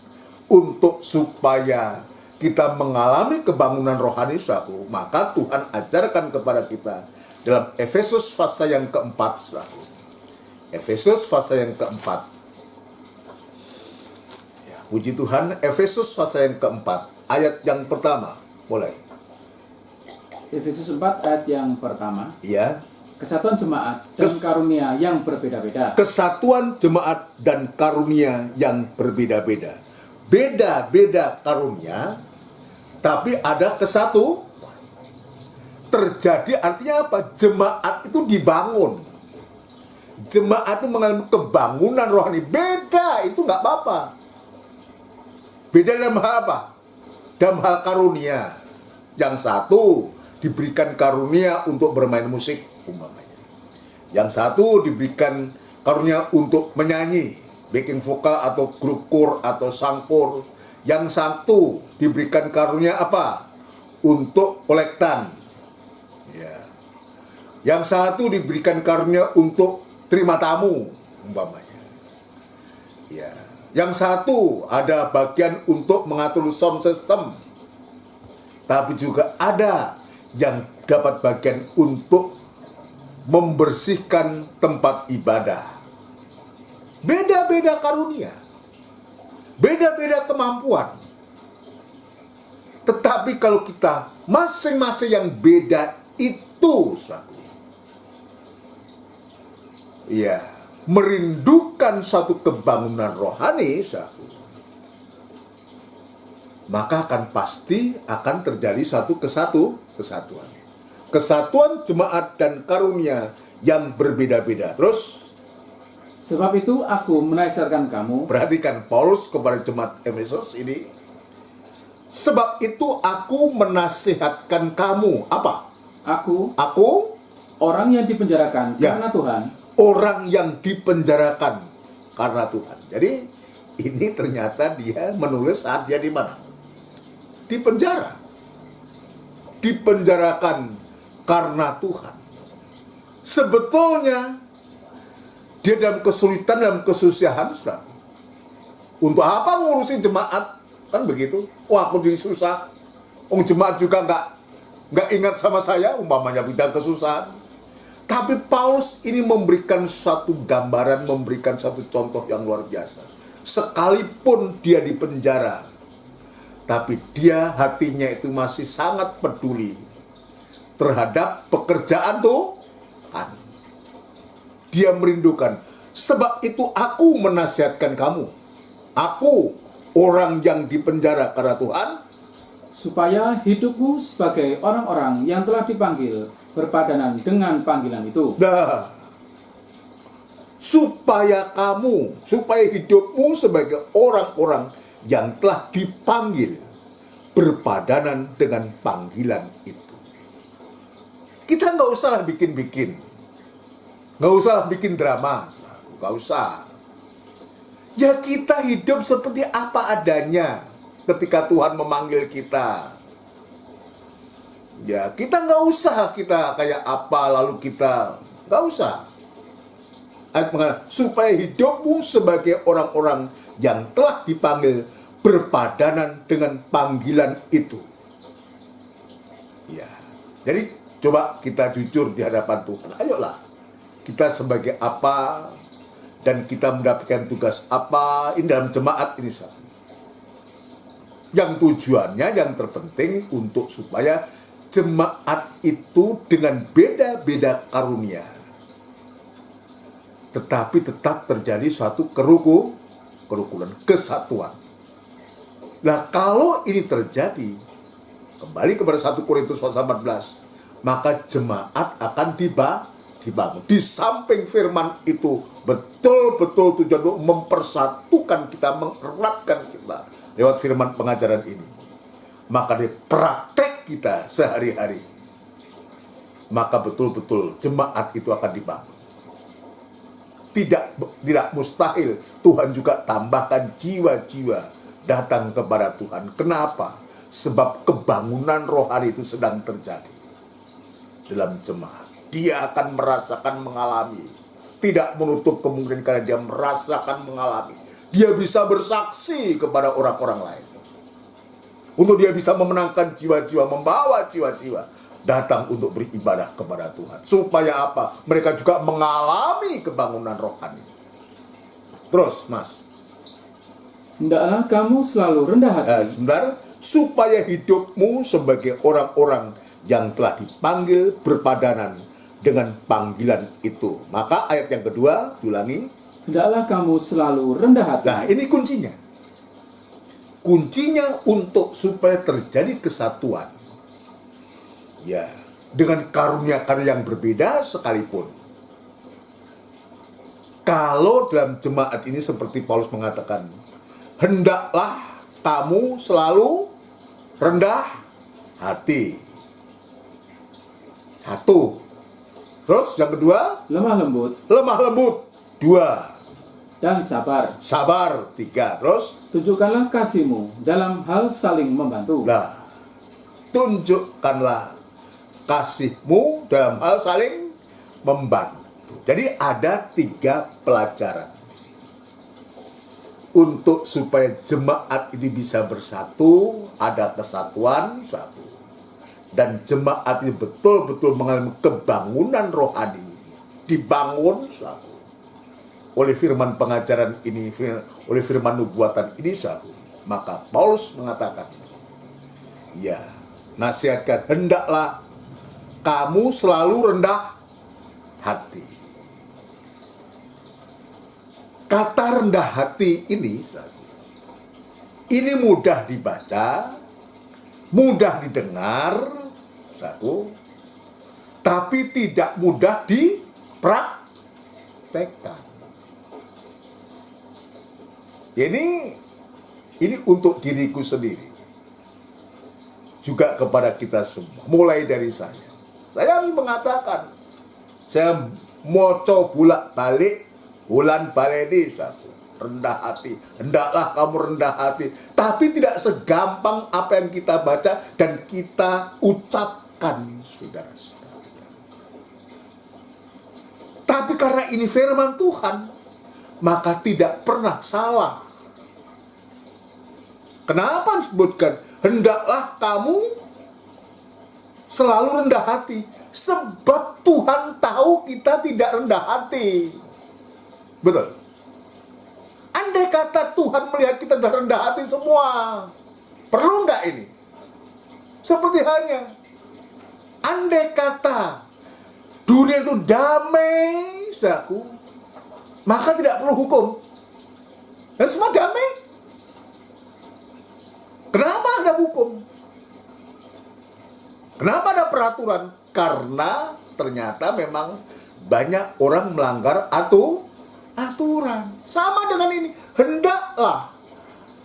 untuk supaya kita mengalami kebangunan rohani suatu. Maka Tuhan ajarkan kepada kita dalam Efesus pasal yang keempat. Efesus pasal yang keempat. Ya, puji Tuhan, Efesus pasal yang keempat, ayat yang pertama. Mulai. Efesus 4 ayat yang pertama. Ya. Kesatuan jemaat dan karunia yang berbeda-beda. Kesatuan jemaat dan karunia yang berbeda-beda. Beda-beda karunia, tapi ada kesatu. Terjadi artinya apa? Jemaat itu dibangun. Jemaat itu mengalami kebangunan rohani. Beda, itu nggak apa-apa. Beda dalam hal apa? Dalam hal karunia. Yang satu diberikan karunia untuk bermain musik, umpamanya. Yang satu diberikan karunia untuk menyanyi, backing vokal atau grup kur atau sangkur. Yang satu diberikan karunia apa? Untuk kolektan. Ya. Yang satu diberikan karunia untuk terima tamu, umpamanya. Ya. Yang satu ada bagian untuk mengatur sound system. Tapi juga ada yang dapat bagian untuk membersihkan tempat ibadah. Beda-beda karunia, beda-beda kemampuan. Tetapi kalau kita masing-masing yang beda itu, ya, merindukan satu kebangunan rohani, maka akan pasti akan terjadi satu kesatuan. Kesatuan jemaat dan karunia yang berbeda-beda. Terus, sebab itu aku menasihatkan kamu. Perhatikan Paulus kepada jemaat Efesus ini. Sebab itu aku menasihatkan kamu. Apa? Aku orang yang dipenjarakan karena Tuhan. Orang yang dipenjarakan karena Tuhan. Jadi ini ternyata dia menulis saat dia di mana? Di penjara. Dipenjarakan karena Tuhan. Sebetulnya dia dalam kesulitan, dalam kesusahan, saudara. Untuk apa ngurusin jemaat? Kan begitu. Wah, aku jadi susah. Jemaat juga nggak ingat sama saya, umpamanya bidang kesusahan. Tapi Paulus ini memberikan satu gambaran, memberikan satu contoh yang luar biasa. Sekalipun dia di penjara, tapi dia hatinya itu masih sangat peduli terhadap pekerjaan Tuhan. Dia merindukan. Sebab itu aku menasihatkan kamu. Aku, orang yang dipenjara karena Tuhan, supaya hidupmu sebagai orang-orang yang telah dipanggil berpadanan dengan panggilan itu. Nah, supaya hidupmu sebagai orang-orang yang telah dipanggil berpadanan dengan panggilan itu. Kita nggak usah bikin-bikin, nggak usah bikin drama, nggak usah. Ya kita hidup seperti apa adanya ketika Tuhan memanggil kita. Ya kita nggak usah kita kayak apa lalu kita nggak usah. Ayat mengatakan, supaya hidupmu sebagai orang-orang yang telah dipanggil berpadanan dengan panggilan itu. Ya, jadi coba kita jujur di hadapan Tuhan. Ayolah, kita sebagai apa dan kita mendapatkan tugas apa ini dalam jemaat ini satu. Yang tujuannya yang terpenting untuk supaya jemaat itu dengan beda-beda karunia, tetapi tetap terjadi suatu kerukunan, kesatuan. Nah, kalau ini terjadi, kembali kepada 1 Korintus 14, maka jemaat akan dibangun. Di samping firman itu betul-betul tujuan untuk mempersatukan kita, mengeratkan kita lewat firman pengajaran ini. Maka di praktek kita sehari-hari, maka betul-betul jemaat itu akan dibangun. Tidak mustahil Tuhan juga tambahkan jiwa-jiwa datang kepada Tuhan. Kenapa? Sebab kebangunan rohani itu sedang terjadi dalam jemaat. Dia akan merasakan, mengalami. Tidak menutup kemungkinan karena dia merasakan, mengalami. Dia bisa bersaksi kepada orang-orang lain. Untuk dia bisa memenangkan jiwa-jiwa, membawa jiwa-jiwa datang untuk beribadah kepada Tuhan. Supaya apa? Mereka juga mengalami kebangunan rohani. Terus, Mas. Hendaklah kamu selalu rendah hati. Sebentar. Supaya hidupmu sebagai orang-orang yang telah dipanggil berpadanan dengan panggilan itu. Maka ayat yang kedua, diulangi. Hendaklah kamu selalu rendah hati. Nah, ini kuncinya. Kuncinya untuk supaya terjadi kesatuan. Ya, dengan karunia-karunia yang berbeda sekalipun. Kalau dalam jemaat ini seperti Paulus mengatakan, hendaklah kamu selalu rendah hati. Satu. Terus yang kedua, lemah lembut. Lemah lembut. Dua. Dan sabar. Sabar. Tiga. Terus, tunjukkanlah kasihmu dalam hal saling membantu. Nah, tunjukkanlah kasihmu dalam hal saling membantu. Jadi ada 3 pelajaran di sini. Untuk supaya jemaat ini bisa bersatu, ada kesatuan satu. Dan jemaat ini betul-betul mengalami kebangunan rohani, dibangun satu. Oleh firman pengajaran ini, oleh firman nubuatan ini satu. Maka Paulus mengatakan, ya, nasihatkan, hendaklah kamu selalu rendah hati. Kata rendah hati ini mudah dibaca, mudah didengar, tapi tidak mudah dipraktekkan. Ini untuk diriku sendiri, juga kepada kita semua, mulai dari saya. Saya harus mengatakan, saya moco bolak-balik, bulan baleni satu, rendah hati. Hendaklah kamu rendah hati. Tapi tidak segampang apa yang kita baca dan kita ucapkan, saudara-saudara. Tapi karena ini firman Tuhan, maka tidak pernah salah. Kenapa disebutkan, hendaklah kamu selalu rendah hati? Sebab Tuhan tahu kita tidak rendah hati. Betul. Andai kata Tuhan melihat kita sudah rendah hati semua, perlu nggak ini? Seperti halnya, andai kata dunia itu damai, saudaraku, maka tidak perlu hukum. Dan semua damai. Kenapa ada hukum? Kenapa ada peraturan? Karena ternyata memang banyak orang melanggar aturan. Sama dengan ini, hendaklah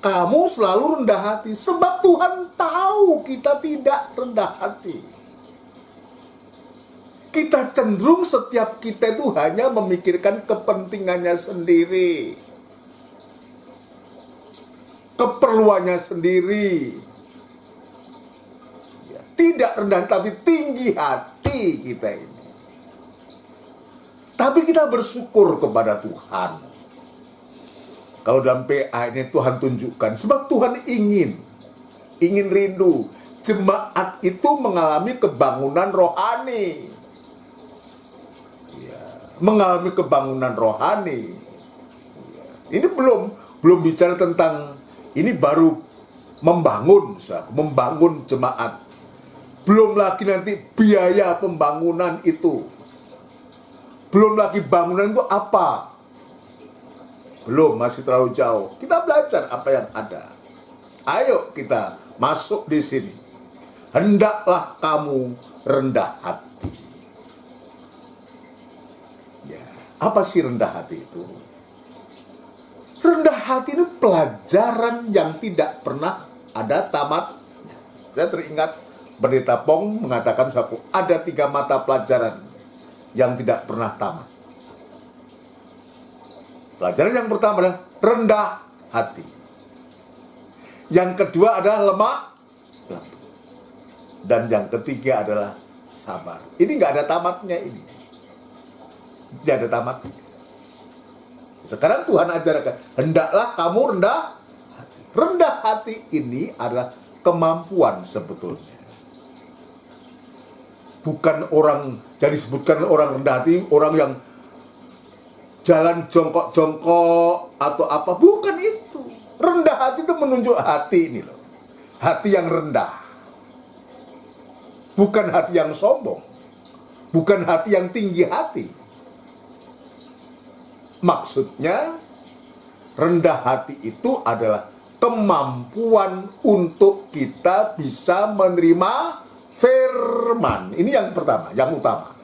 kamu selalu rendah hati, sebab Tuhan tahu kita tidak rendah hati. Kita cenderung setiap kita itu hanya memikirkan kepentingannya sendiri, keperluannya sendiri. Ya, tidak rendah tapi tinggi hati kita ini. Tapi kita bersyukur kepada Tuhan. Kalau dalam PA ini Tuhan tunjukkan, sebab Tuhan ingin rindu jemaat itu mengalami kebangunan rohani. Ya, mengalami kebangunan rohani. Ya, ini belum bicara tentang, ini baru membangun jemaat. Belum lagi nanti biaya pembangunan itu. Belum lagi bangunan itu apa? Belum, masih terlalu jauh. Kita belajar apa yang ada. Ayo kita masuk di sini. Hendaklah kamu rendah hati. Ya, apa sih rendah hati itu? Rendah hati ini pelajaran yang tidak pernah ada tamatnya. Saya teringat Pendeta Pong mengatakan ada 3 mata pelajaran yang tidak pernah tamat. Pelajaran yang pertama adalah rendah hati. Yang kedua adalah lemah lembut. Dan yang ketiga adalah sabar. Ini nggak ada tamatnya ini. Tidak ada tamatnya. Sekarang Tuhan ajarkan, hendaklah kamu rendah hati. Rendah hati ini adalah kemampuan sebetulnya. Bukan orang, jadi disebutkan orang rendah hati, orang yang jalan jongkok-jongkok atau apa. Bukan itu. Rendah hati itu menunjuk hati ini loh. Hati yang rendah. Bukan hati yang sombong. Bukan hati yang tinggi hati. Maksudnya, rendah hati itu adalah kemampuan untuk kita bisa menerima firman. Ini yang pertama, yang utama.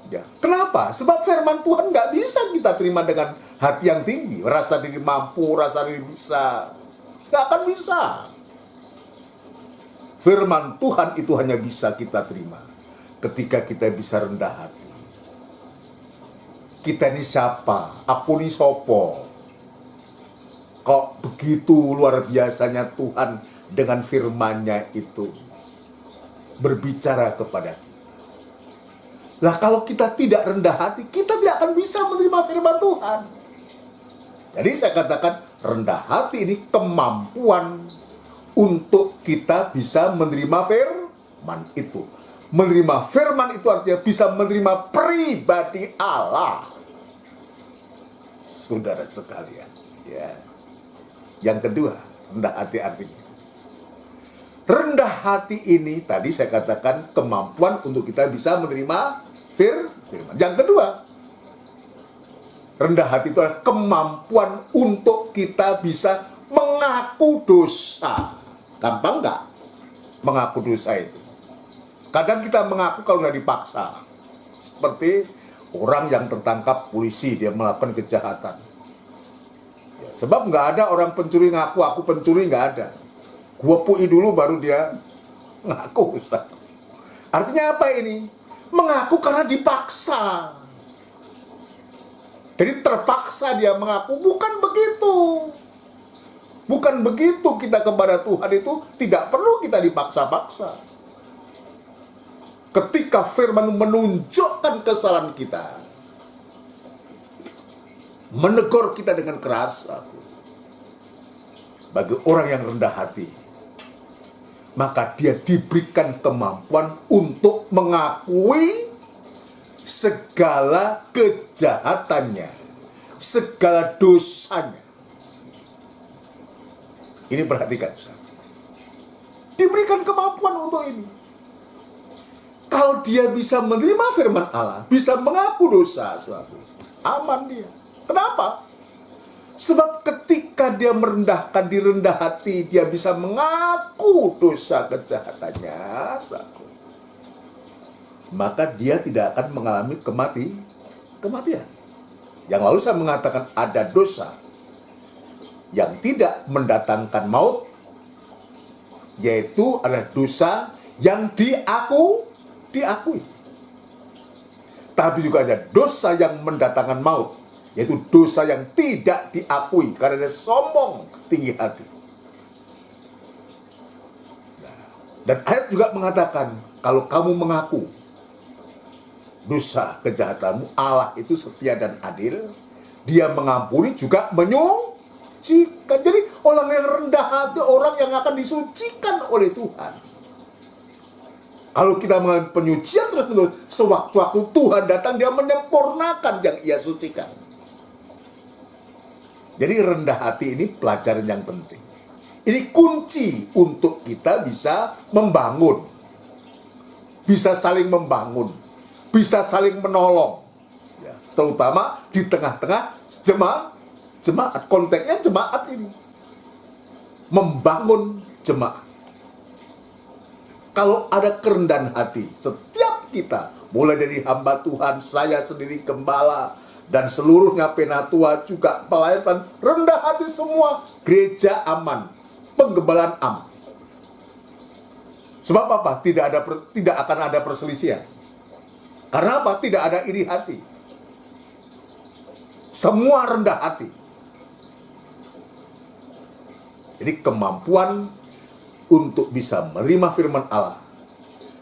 Ya. Kenapa? Sebab firman Tuhan nggak bisa kita terima dengan hati yang tinggi. Rasa diri mampu, rasa diri bisa. Nggak akan bisa. Firman Tuhan itu hanya bisa kita terima ketika kita bisa rendah hati. Kita ini siapa? Aku ini sopo? Kok begitu luar biasanya Tuhan dengan firman-Nya itu berbicara kepada kita. Lah kalau kita tidak rendah hati, kita tidak akan bisa menerima firman Tuhan. Jadi saya katakan rendah hati ini kemampuan untuk kita bisa menerima firman itu. Menerima firman itu artinya bisa menerima pribadi Allah. Saudara sekalian, ya. Yang kedua, rendah hati artinya. Rendah hati ini tadi saya katakan kemampuan untuk kita bisa menerima firman. Yang kedua, rendah hati itu adalah kemampuan untuk kita bisa mengaku dosa. Gampang nggak mengaku dosa itu? Kadang kita mengaku kalau nggak dipaksa. Seperti orang yang tertangkap polisi, dia melakukan kejahatan. Ya, sebab nggak ada orang pencuri ngaku, aku pencuri, nggak ada. Gua pui dulu baru dia ngaku, Ustaz. Artinya apa ini? Mengaku karena dipaksa. Jadi terpaksa dia mengaku. Bukan begitu. Bukan begitu kita kepada Tuhan itu tidak perlu kita dipaksa-paksa. Ketika firman menunjukkan kesalahan kita, menegur kita dengan keras, bagi orang yang rendah hati, maka dia diberikan kemampuan untuk mengakui segala kejahatannya, segala dosanya. Ini perhatikan, diberikan kemampuan untuk ini. Kalau dia bisa menerima firman Allah, bisa mengaku dosa, aman dia. Kenapa? Sebab ketika dia merendahkan, direndah hati, dia bisa mengaku dosa kejahatannya, maka dia tidak akan mengalami kematian. Yang lalu saya mengatakan ada dosa yang tidak mendatangkan maut, yaitu adalah dosa yang diakui. Tapi juga ada dosa yang mendatangkan maut, yaitu dosa yang tidak diakui karena dia sombong tinggi hati. Dan ayat juga mengatakan, kalau kamu mengaku dosa kejahatanmu, Allah itu setia dan adil, dia mengampuni juga menyucikan. Jadi orang yang rendah hati, orang yang akan disucikan oleh Tuhan. Kalau kita mengalami penyucian terus-menerus, sewaktu-waktu Tuhan datang, dia menyempurnakan yang ia sucikan. Jadi rendah hati ini pelajaran yang penting. Ini kunci untuk kita bisa membangun, bisa saling membangun, bisa saling menolong, ya, terutama di tengah-tengah jemaat. Konteksnya jemaat ini membangun jemaat. Kalau ada kerendahan hati, setiap kita, mulai dari hamba Tuhan, saya sendiri gembala, dan seluruhnya penatua juga pelayanan, rendah hati semua, gereja aman, penggembalaan aman. Sebab apa? Tidak akan ada perselisihan. Karena apa? Tidak ada iri hati. Semua rendah hati. Jadi kemampuan untuk bisa menerima firman Allah,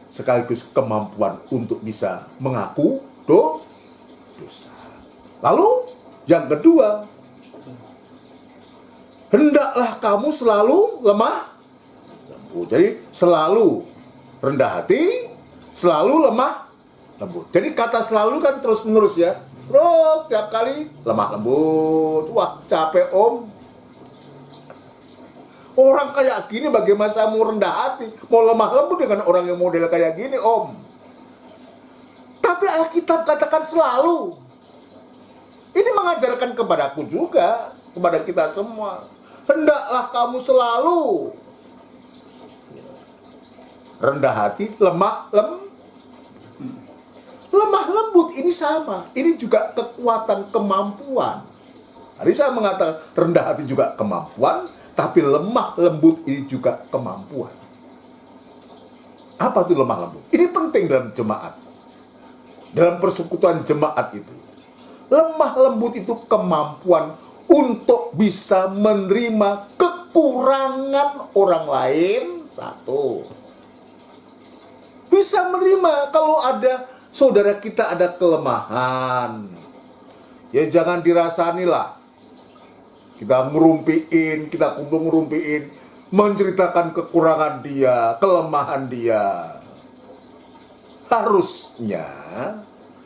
sekaligus kemampuan untuk bisa mengaku dosa. Lalu yang kedua, hendaklah kamu selalu lemah lembut. Jadi selalu rendah hati, selalu lemah lembut. Jadi kata selalu kan terus menerus ya. Terus setiap kali lemah lembut. Wah, capek om. Orang kayak gini bagaimana saya mau rendah hati, mau lemah lembut dengan orang yang model kayak gini, om? Tapi Alkitab katakan selalu. Ini mengajarkan kepadaku juga, kepada kita semua. Hendaklah kamu selalu rendah hati, lemah lembut. Ini sama. Ini juga kekuatan, kemampuan. Tadi saya mengatakan rendah hati juga kemampuan, tapi lemah lembut ini juga kemampuan. Apa itu lemah lembut? Ini penting dalam jemaat. Dalam persekutuan jemaat itu. Lemah lembut itu kemampuan untuk bisa menerima kekurangan orang lain. Satu. Bisa menerima kalau ada saudara kita ada kelemahan. Ya jangan dirasanilah. Kita ngerumpiin, kita kumpul ngerumpiin, menceritakan kekurangan dia, kelemahan dia. Harusnya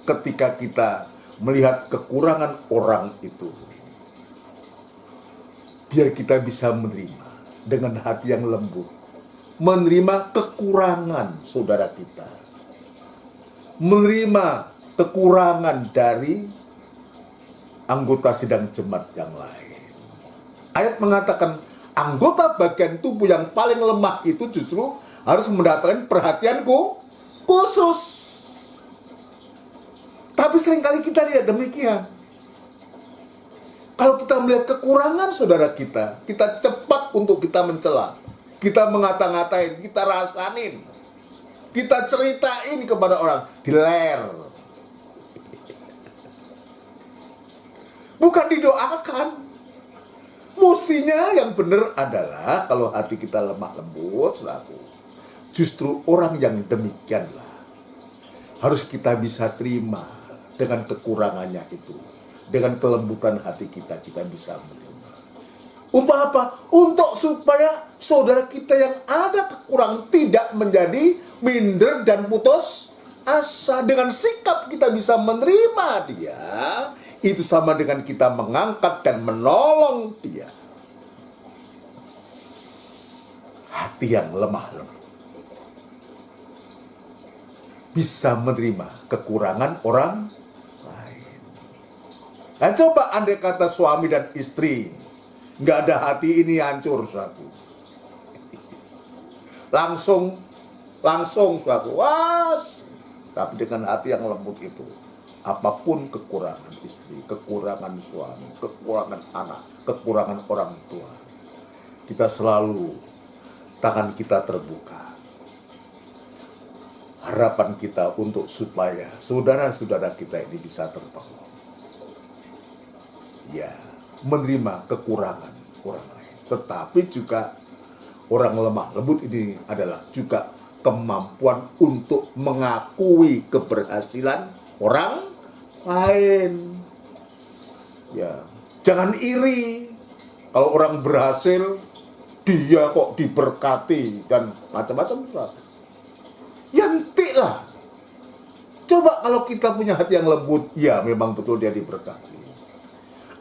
ketika kita melihat kekurangan orang itu, biar kita bisa menerima dengan hati yang lembut. Menerima kekurangan saudara kita. Menerima kekurangan dari anggota sidang jemaat yang lain. Ayat mengatakan anggota bagian tubuh yang paling lemah itu justru harus mendapatkan perhatianku khusus. Tapi seringkali kita tidak demikian. Kalau kita melihat kekurangan saudara kita cepat untuk kita mencela. Kita mengata-ngatain, kita rasanin. Kita ceritain kepada orang. Diler. Bukan didoakan. Musinya yang benar adalah kalau hati kita lemah lembut selaku. Justru orang yang demikianlah harus kita bisa terima dengan kekurangannya itu. Dengan kelembutan hati kita bisa menerima. Untuk apa? Untuk supaya saudara kita yang ada kekurangan tidak menjadi minder dan putus asa. Dengan sikap kita bisa menerima dia, itu sama dengan kita mengangkat dan menolong dia. Hati yang lemah lembut bisa menerima kekurangan orang lain. Nah coba andai kata suami dan istri nggak ada hati, ini hancur suatu. Langsung suatu. Was. Tapi dengan hati yang lembut itu Apapun kekurangan istri, kekurangan suami, kekurangan anak, kekurangan orang tua, kita selalu tangan kita terbuka. Harapan kita untuk supaya saudara-saudara kita ini bisa tertolong. Ya, menerima kekurangan orang lain. Tetapi juga orang lemah lembut ini adalah juga kemampuan untuk mengakui keberhasilan orang lain. Ya, jangan iri kalau orang berhasil, dia kok diberkati dan macam-macam sesuatu. Yanti lah. Coba kalau kita punya hati yang lembut, ya memang betul dia diberkati.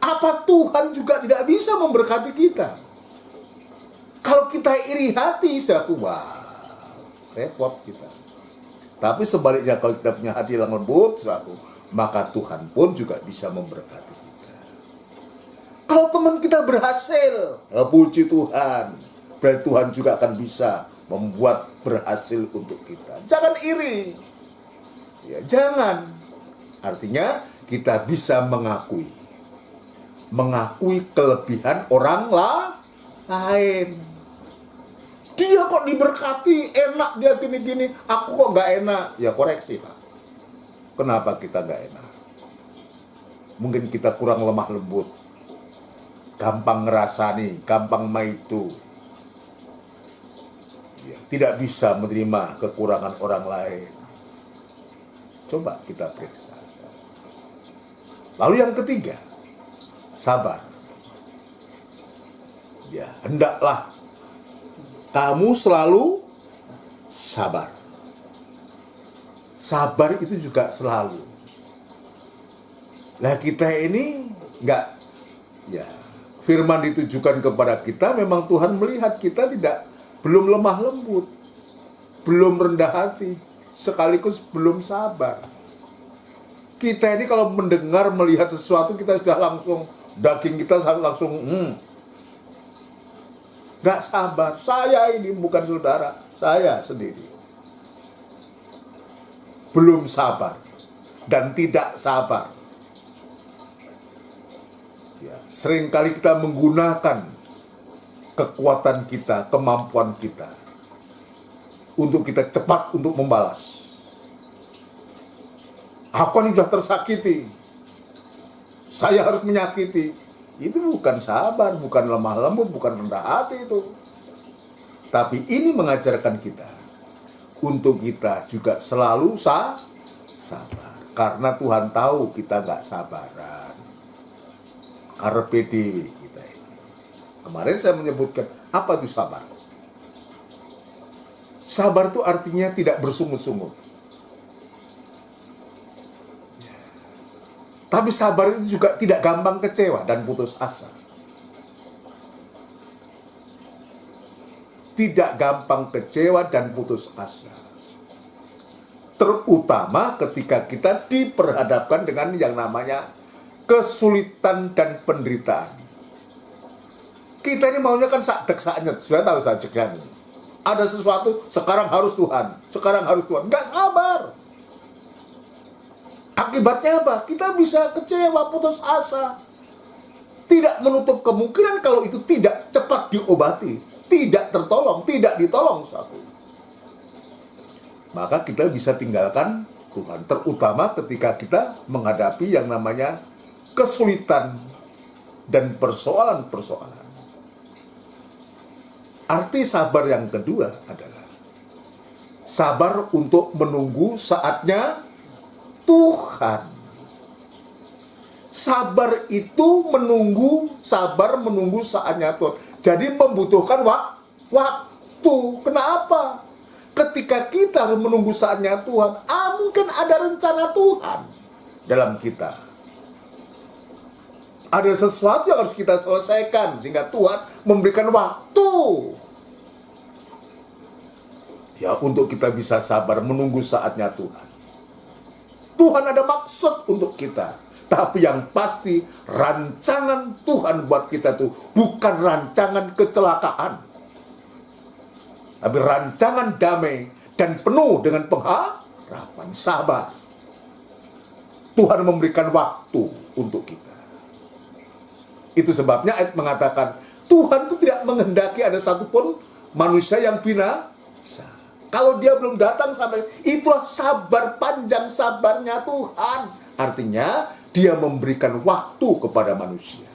Apa Tuhan juga tidak bisa memberkati kita? Kalau kita iri hati, wah, repot kita. Tapi sebaliknya kalau kita punya hati yang lembut, maka Tuhan pun juga bisa memberkati kita. Kalau teman kita berhasil, puji Tuhan, berarti Tuhan juga akan bisa membuat berhasil untuk kita. Jangan iri. Ya, jangan. Artinya kita bisa mengakui kelebihan orang lain. Dia kok diberkati, enak dia gini-gini, aku kok gak enak. Ya koreksi, Pak. Kenapa kita gak enak? Mungkin kita kurang lemah lembut, gampang ngerasani, gampang maitu. Ya, tidak bisa menerima kekurangan orang lain. Coba kita periksa. Lalu yang ketiga, sabar. Ya, hendaklah kamu selalu sabar. Sabar itu juga selalu. Nah, kita ini enggak, ya, firman ditujukan kepada kita, memang Tuhan melihat kita belum lemah lembut, belum rendah hati, sekaligus belum sabar. Kita ini kalau mendengar, melihat sesuatu, kita sudah langsung, daging kita langsung, gak sabar. Saya ini bukan saudara, saya sendiri belum sabar dan tidak sabar. Ya, seringkali kita menggunakan kekuatan kita, kemampuan kita untuk kita cepat untuk membalas. Aku ini sudah tersakiti, saya harus menyakiti. Itu bukan sabar, bukan lemah lembut, bukan rendah hati itu. Tapi ini mengajarkan kita untuk kita juga selalu sabar. Karena Tuhan tahu kita gak sabaran. Carpe diem kita ini. Kemarin saya menyebutkan, apa itu sabar? Sabar itu artinya tidak bersungut-sungut. Tapi sabar itu juga tidak gampang kecewa dan putus asa. Tidak gampang kecewa dan putus asa. Terutama ketika kita diperhadapkan dengan yang namanya kesulitan dan penderitaan. Kita ini maunya kan sak-dek-saknyet, sudah tahu saja. Ada sesuatu, sekarang harus Tuhan, sekarang harus Tuhan. Nggak sabar. Akibatnya apa? Kita bisa kecewa, putus asa. Tidak menutup kemungkinan kalau itu tidak cepat diobati, tidak tertolong, tidak ditolong satu. Maka kita bisa tinggalkan Tuhan, terutama ketika kita menghadapi yang namanya kesulitan dan persoalan-persoalan. Arti sabar yang kedua adalah sabar untuk menunggu saatnya Tuhan. Sabar itu sabar menunggu saatnya Tuhan. Jadi membutuhkan waktu. Kenapa? Ketika kita harus menunggu saatnya Tuhan, mungkin ada rencana Tuhan dalam kita. Ada sesuatu yang harus kita selesaikan sehingga Tuhan memberikan waktu. Ya, untuk kita bisa sabar menunggu saatnya Tuhan. Tuhan ada maksud untuk kita. Tapi yang pasti rancangan Tuhan buat kita itu bukan rancangan kecelakaan. Tapi rancangan damai dan penuh dengan pengharapan, sabar. Tuhan memberikan waktu untuk kita. Itu sebabnya ayat mengatakan, Tuhan itu tidak menghendaki ada satupun manusia yang binasa. Kalau dia belum datang sampai, itulah sabar, panjang sabarnya Tuhan. Artinya, dia memberikan waktu kepada manusia.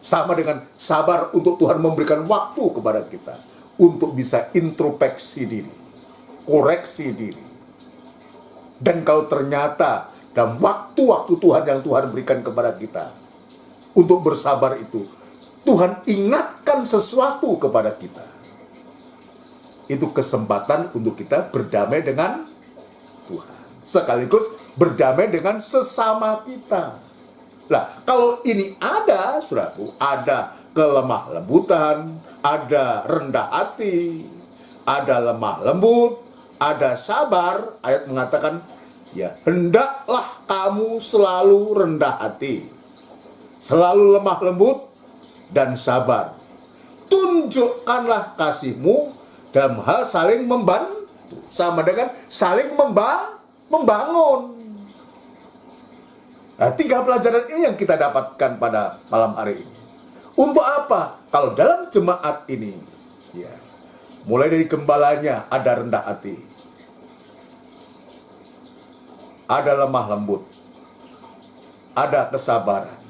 Sama dengan sabar untuk Tuhan memberikan waktu kepada kita. Untuk bisa introspeksi diri, koreksi diri. Dan kalau ternyata dalam waktu-waktu Tuhan yang Tuhan berikan kepada kita, untuk bersabar itu, Tuhan ingatkan sesuatu kepada kita. Itu kesempatan untuk kita berdamai dengan Tuhan. Sekaligus berdamai dengan sesama kita. Nah, kalau ini ada, saudaraku, ada kelemah lembutan, ada rendah hati, ada lemah lembut, ada sabar. Ayat mengatakan, ya, hendaklah kamu selalu rendah hati, selalu lemah lembut, dan sabar. Tunjukkanlah kasihmu dalam hal saling membantu. Sama dengan saling membangun. Nah, 3 pelajaran ini yang kita dapatkan pada malam hari ini. Untuk apa? Kalau dalam jemaat ini, ya, mulai dari gembalanya ada rendah hati, ada lemah lembut, ada kesabaran.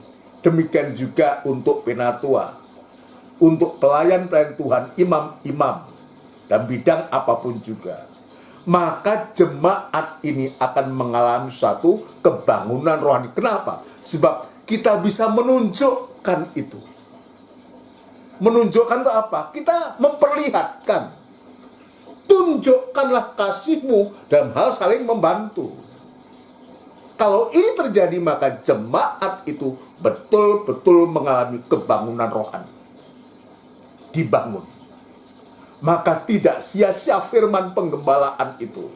Demikian juga untuk penatua, untuk pelayan-pelayan Tuhan, imam-imam, dan bidang apapun juga. Maka jemaat ini akan mengalami suatu kebangunan rohani. Kenapa? Sebab kita bisa menunjukkan itu. Menunjukkan itu apa? Kita memperlihatkan. Tunjukkanlah kasihmu dalam hal saling membantu. Kalau ini terjadi, maka jemaat itu betul-betul mengalami kebangunan rohani. Dibangun. Maka tidak sia-sia firman penggembalaan itu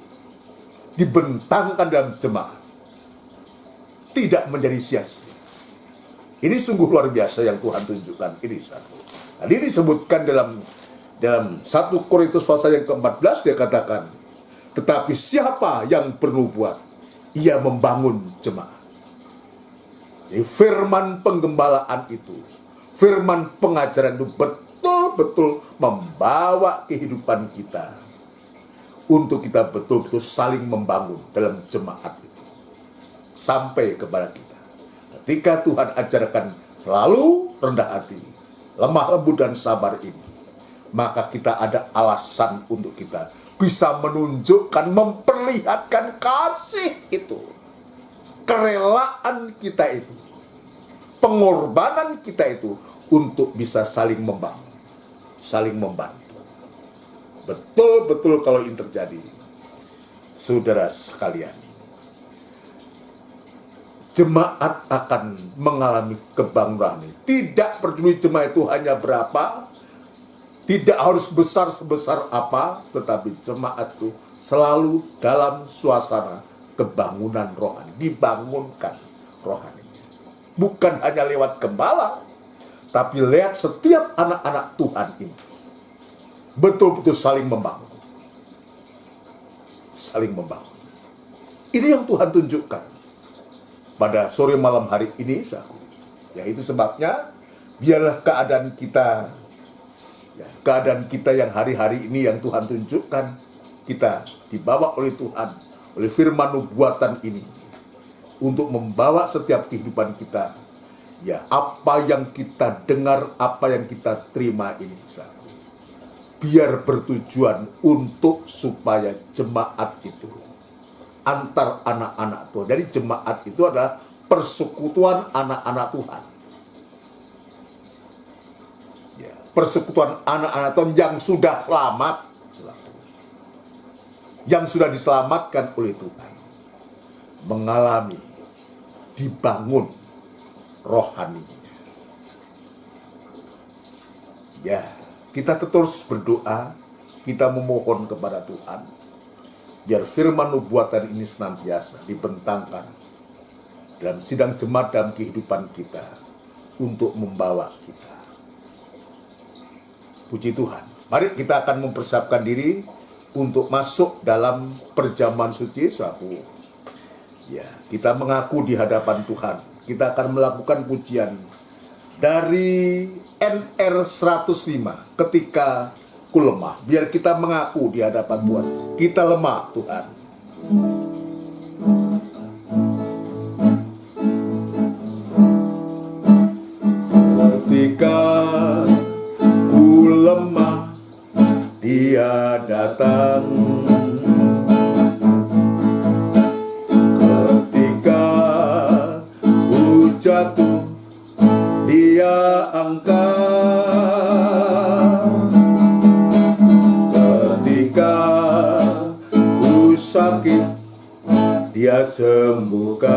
dibentangkan dalam jemaat. Tidak menjadi sia-sia. Ini sungguh luar biasa yang Tuhan tunjukkan. Ini satu. Tadi disebutkan dalam 1 Korintus pasal yang ke-14, dia katakan, tetapi siapa yang bernubuat, ia membangun jemaat. Jadi firman penggembalaan itu, firman pengajaran itu betul-betul membawa kehidupan kita untuk kita betul-betul saling membangun dalam jemaat itu sampai kepada kita. Ketika Tuhan ajarkan selalu rendah hati, lemah lembut dan sabar ini, maka kita ada alasan untuk kita bisa menunjukkan, memperlihatkan kasih itu, kerelaan kita itu, pengorbanan kita itu untuk bisa saling membangun, saling membantu. Betul-betul kalau ini terjadi, saudara sekalian, jemaat akan mengalami kebangunan. Tidak peduli jemaat itu hanya berapa, tidak harus besar sebesar apa, tetapi jemaat itu selalu dalam suasana kebangunan rohani, dibangunkan rohaninya. Bukan hanya lewat gembala, tapi lihat setiap anak-anak Tuhan ini betul-betul saling membangun. Saling membangun. Ini yang Tuhan tunjukkan pada sore malam hari ini, saudara. Ya, itu sebabnya biarlah keadaan kita yang hari-hari ini yang Tuhan tunjukkan, kita dibawa oleh Tuhan, oleh firman nubuatan ini, untuk membawa setiap kehidupan kita, ya, apa yang kita dengar, apa yang kita terima ini, saudara, biar bertujuan untuk supaya jemaat itu antar anak-anak Tuhan. Jadi jemaat itu adalah persekutuan anak-anak Tuhan. Ya, persekutuan anak-anak Tuhan yang sudah selamat, yang sudah diselamatkan oleh Tuhan, mengalami, dibangun rohaninya. Ya, kita terus berdoa, kita memohon kepada Tuhan, biar firman nubuatan ini senantiasa dibentangkan dalam sidang jemaat dalam kehidupan kita untuk membawa kita. Puji Tuhan. Mari kita akan mempersiapkan diri untuk masuk dalam perjamuan suci, suatu Ya, kita mengaku di hadapan Tuhan. Kita akan melakukan pujian dari NR 105, ketika ku lemah. Biar kita mengaku di hadapan Tuhan, kita lemah Tuhan. Ketika ku lemah, Dia datang. Ketika ku jatuh, Dia angkat. Ketika ku sakit, Dia sembuhkan.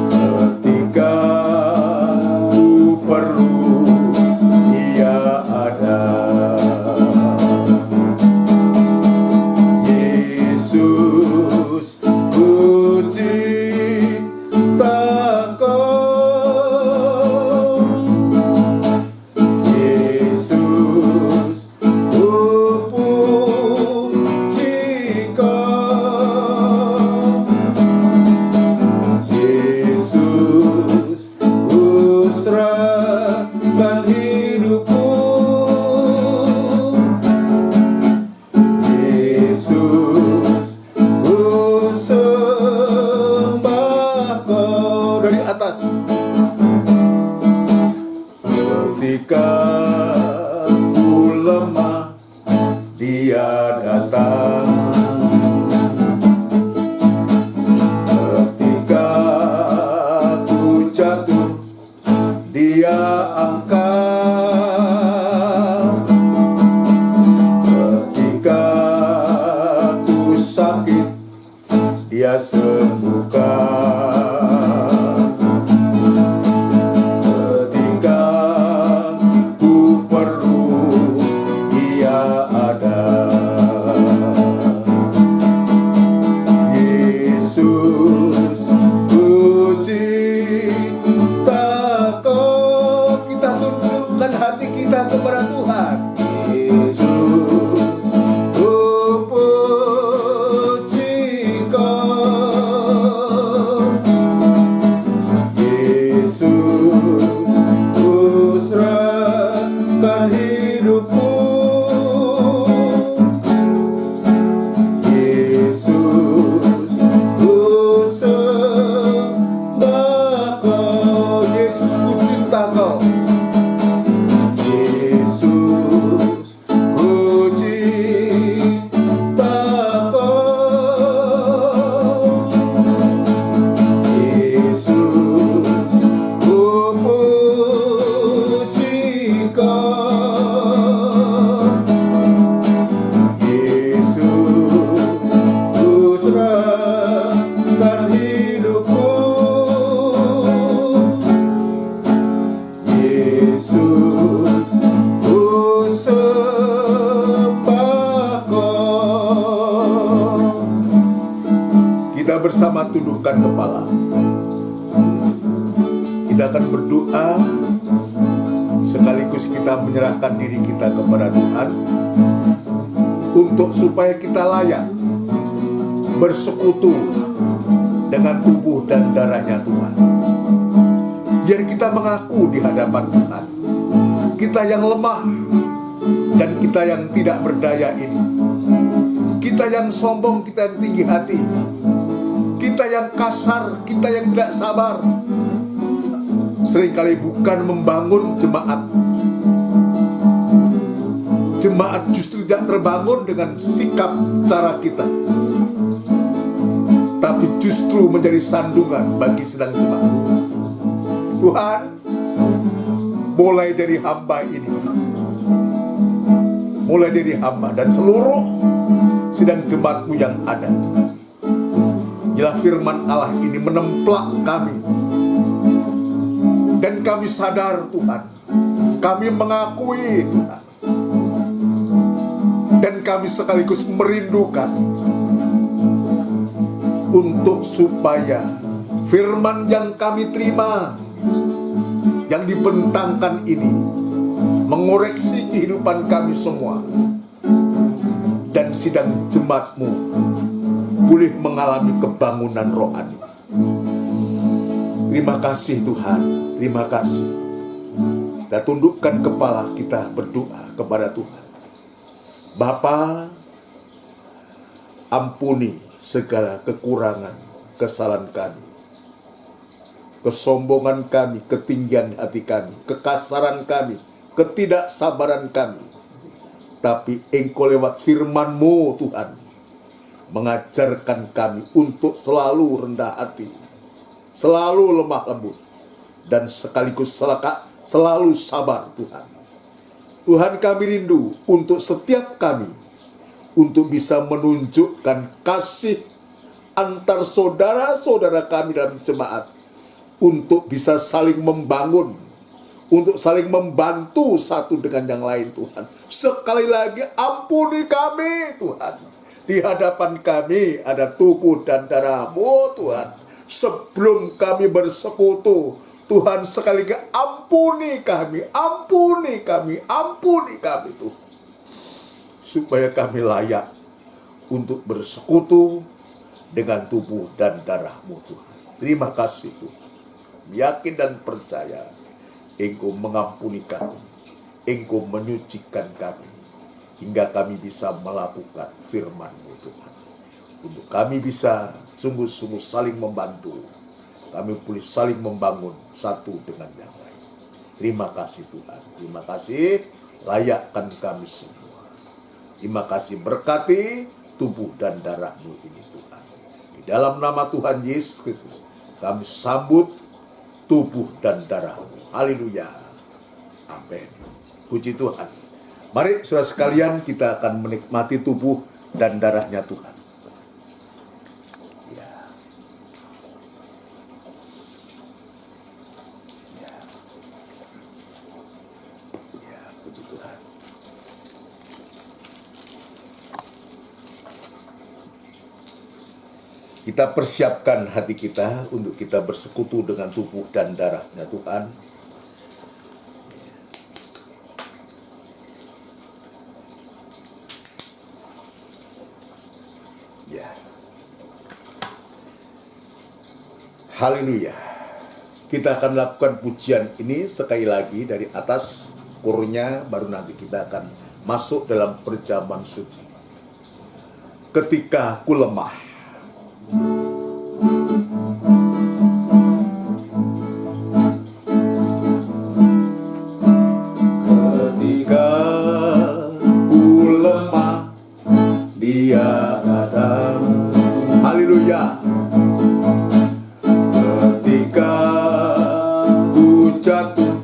Ketika ku perlu, Dia ada. Yesus, ku cinta Kau. Yesus, ku puji Kau. Yesus, ku serahkan hidupku. Yesus, ku sembah Kau. Dari atas. Ketika ku lemah, Dia datang. Ketika ku jatuh, Dia angkat. Ketika ku sakit, Dia sembuhkan. Ketika ku perlu, Dia ada. Yesus, ku cinta Kau. Kita tunjukkan hati kita kepada Tuhan. Yesus, ku puji Kau. Yesus, ku serahkan hidupku. Yesus, ku sembah Kau. Yesus, ku cinta Kau. Yesus, ku cinta Kau. Yesus, ku puji Kau. Yesus, ku serahkan hidupku. Yesus, ku sembah Kau. Kita bersama tundukkan kepala. Kita akan berdoa sekaligus kita menyerahkan diri kita kepada Tuhan untuk supaya kita layak bersekutu dengan tubuh dan darahnya Tuhan. Biar kita mengaku di hadapan Tuhan, kita yang lemah dan kita yang tidak berdaya ini, kita yang sombong, kita yang tinggi hati, kita yang kasar, kita yang tidak sabar, seringkali bukan membangun jemaat. Jemaat justru tidak terbangun dengan sikap cara kita, tapi justru menjadi sandungan bagi sedang jemaat. Tuhan, mulai dari hamba ini, mulai dari hamba dan seluruh sidang jemaat-Mu yang ada, biarlah firman Allah ini menemplak kami, dan kami sadar Tuhan, kami mengakui Tuhan, dan kami sekaligus merindukan untuk supaya firman yang kami terima, yang dibentangkan ini, mengoreksi kehidupan kami semua dan sidang jemaat-Mu boleh mengalami kebangunan rohani. Terima kasih Tuhan, terima kasih. Kita tundukkan kepala, kita berdoa kepada Tuhan. Bapa, ampuni segala kekurangan, kesalahan kami, kesombongan kami, ketinggian hati kami, kekasaran kami, ketidaksabaran kami. Tapi Engkau lewat firman-Mu Tuhan mengajarkan kami untuk selalu rendah hati, selalu lemah lembut, dan sekaligus selalu sabar Tuhan. Tuhan, kami rindu untuk setiap kami untuk bisa menunjukkan kasih antar saudara-saudara kami dalam jemaat, untuk bisa saling membangun, untuk saling membantu satu dengan yang lain Tuhan. Sekali lagi ampuni kami Tuhan. Di hadapan kami ada tubuh dan darah-Mu Tuhan. Sebelum kami bersekutu Tuhan, sekali lagi ampuni kami, ampuni kami, ampuni kami Tuhan. Supaya kami layak untuk bersekutu dengan tubuh dan darah-Mu Tuhan. Terima kasih Tuhan. Yakin dan percaya Engkau mengampuni kami, Engkau menyucikan kami, hingga kami bisa melakukan firman-Mu Tuhan. Untuk kami bisa sungguh-sungguh saling membantu, kami boleh saling membangun satu dengan yang lain. Terima kasih Tuhan, terima kasih, layakkan kami semua. Terima kasih, berkati tubuh dan darah-Mu ini Tuhan. Di dalam nama Tuhan Yesus Kristus, kami sambut tubuh dan darah-Mu. Haleluya. Amin. Puji Tuhan. Mari saudara sekalian, kita akan menikmati tubuh dan darahnya Tuhan. Ya. Ya. Ya, puji Tuhan. Kita persiapkan hati kita untuk kita bersekutu dengan tubuh dan darahnya Tuhan. Ya. Haleluya. Kita akan lakukan pujian ini sekali lagi dari atas kurnya, baru nanti kita akan masuk dalam perjamuan suci. Ketika ku lemah, ketika ku lemah, Dia datang. Haleluya. Ketika ku jatuh,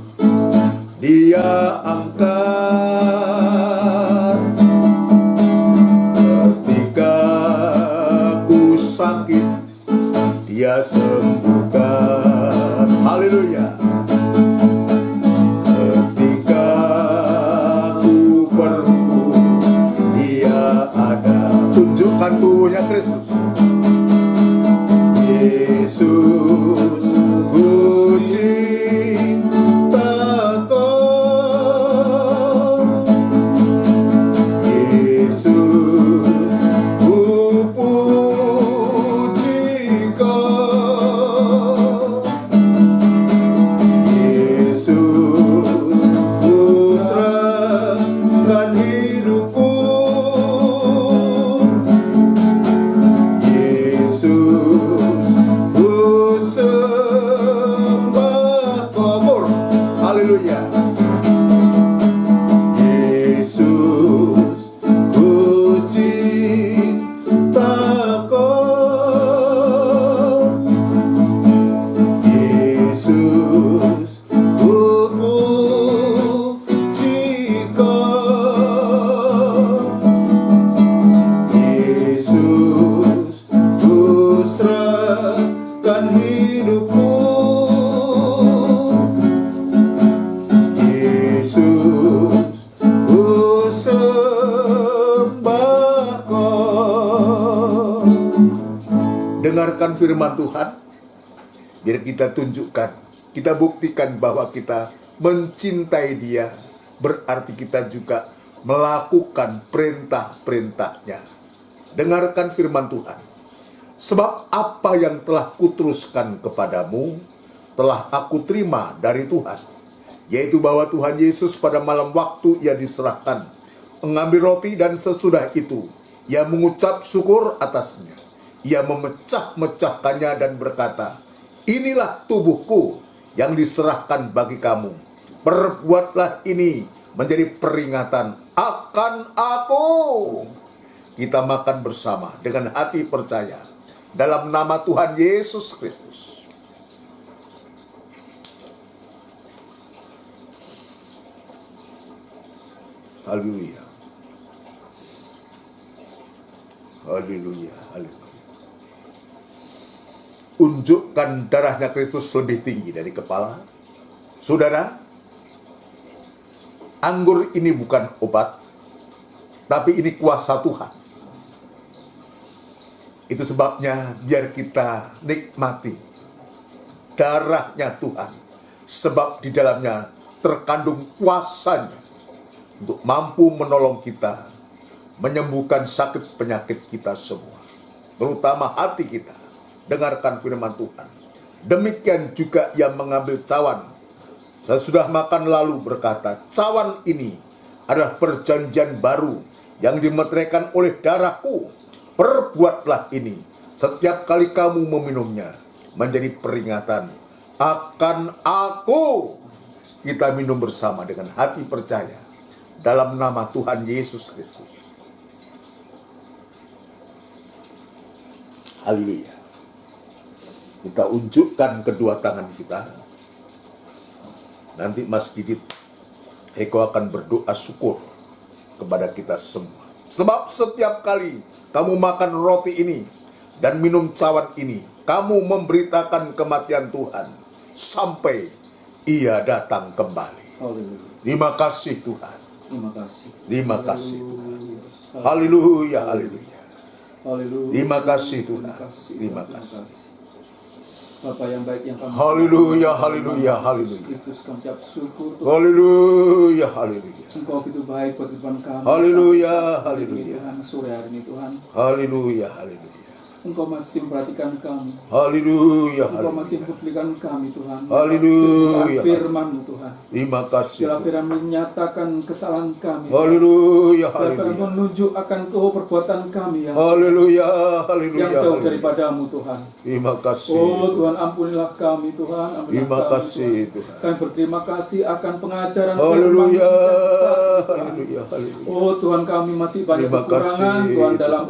Dia angkat. Ketika ku sakit, Dia sembuhkan. Haleluya. Ketika ku perlu, Dia ada. Tunjukkan tubuhnya Kristus. Yesus, ku cinta Kau. Yesus, ku puji Kau. Yesus, ku serahkan hidupku. Yesus, ku sembah Kau. Haleluya. Yesus, ku cinta Kau. Yesus, ku puji Kau. Yesus, ku serahkan hidupku. Yesus, ku sembah Kau. Dengarkan firman Tuhan, biar kita tunjukkan, kita buktikan bahwa kita mencintai Dia, berarti kita juga melakukan perintah-perintahnya. Dengarkan firman Tuhan. Sebab apa yang telah kuteruskan kepadamu, telah aku terima dari Tuhan, yaitu bahwa Tuhan Yesus pada malam waktu ia diserahkan, mengambil roti dan sesudah itu, ia mengucap syukur atasnya. Ia memecah-mecahkannya dan berkata, inilah tubuhku yang diserahkan bagi kamu. Perbuatlah ini menjadi peringatan akan aku. Kita makan bersama dengan hati percaya dalam nama Tuhan Yesus Kristus. Haleluya. Haleluya. Haleluya. Unjukkan darahnya Kristus lebih tinggi dari kepala. Saudara, anggur ini bukan obat, tapi ini kuasa Tuhan. Itu sebabnya biar kita nikmati darahnya Tuhan, sebab di dalamnya terkandung kuasanya untuk mampu menolong kita, menyembuhkan sakit penyakit kita semua, terutama hati kita. Dengarkan firman Tuhan. Demikian juga ia mengambil cawan sesudah makan lalu berkata, cawan ini adalah perjanjian baru yang dimeteraikan oleh darahku. Perbuatlah ini setiap kali kamu meminumnya menjadi peringatan akan aku. Kita minum bersama dengan hati percaya dalam nama Tuhan Yesus Kristus. Haleluya. Kita unjukkan kedua tangan kita. Nanti Mas Didit Eko akan berdoa syukur kepada kita semua. Sebab setiap kali kamu makan roti ini dan minum cawan ini, kamu memberitakan kematian Tuhan sampai ia datang kembali. Terima kasih Tuhan. Terima kasih. Terima kasih Tuhan. Haleluya, haleluya. Haleluya. Terima kasih Tuhan. Terima kasih. Bapa yang baik yang kami Haleluya, haleluya, haleluya. Kristus kami ucap syukur. Haleluya, haleluya. Engkau begitu baik buat kehidupan kami. Haleluya, haleluya. Tuhan, sore hari ini Tuhan. Haleluya, haleluya. Engkau masih memperhatikan kami. Haleluya, Engkau masih haleluya. mempedulikan kami Tuhan. Haleluya. Firman-Mu Tuhan. Terima kasih. Bila firman menyatakan kesalahan kami. Haleluya, Bila firman haleluya. menunjuk akan perbuatan kami yang Haleluya, yang haleluya. jauh haleluya. daripadamu Tuhan. Terima kasih. Oh Tuhan, ampunilah kami Tuhan. Ampunilah Terima kami, kasih Tuhan. Tuhan. Kami berterima kasih akan pengajaran Haleluya, Tuhan. haleluya, haleluya. Oh Tuhan, kami masih banyak Terima kekurangan kasih, Tuhan Tuhan. dalam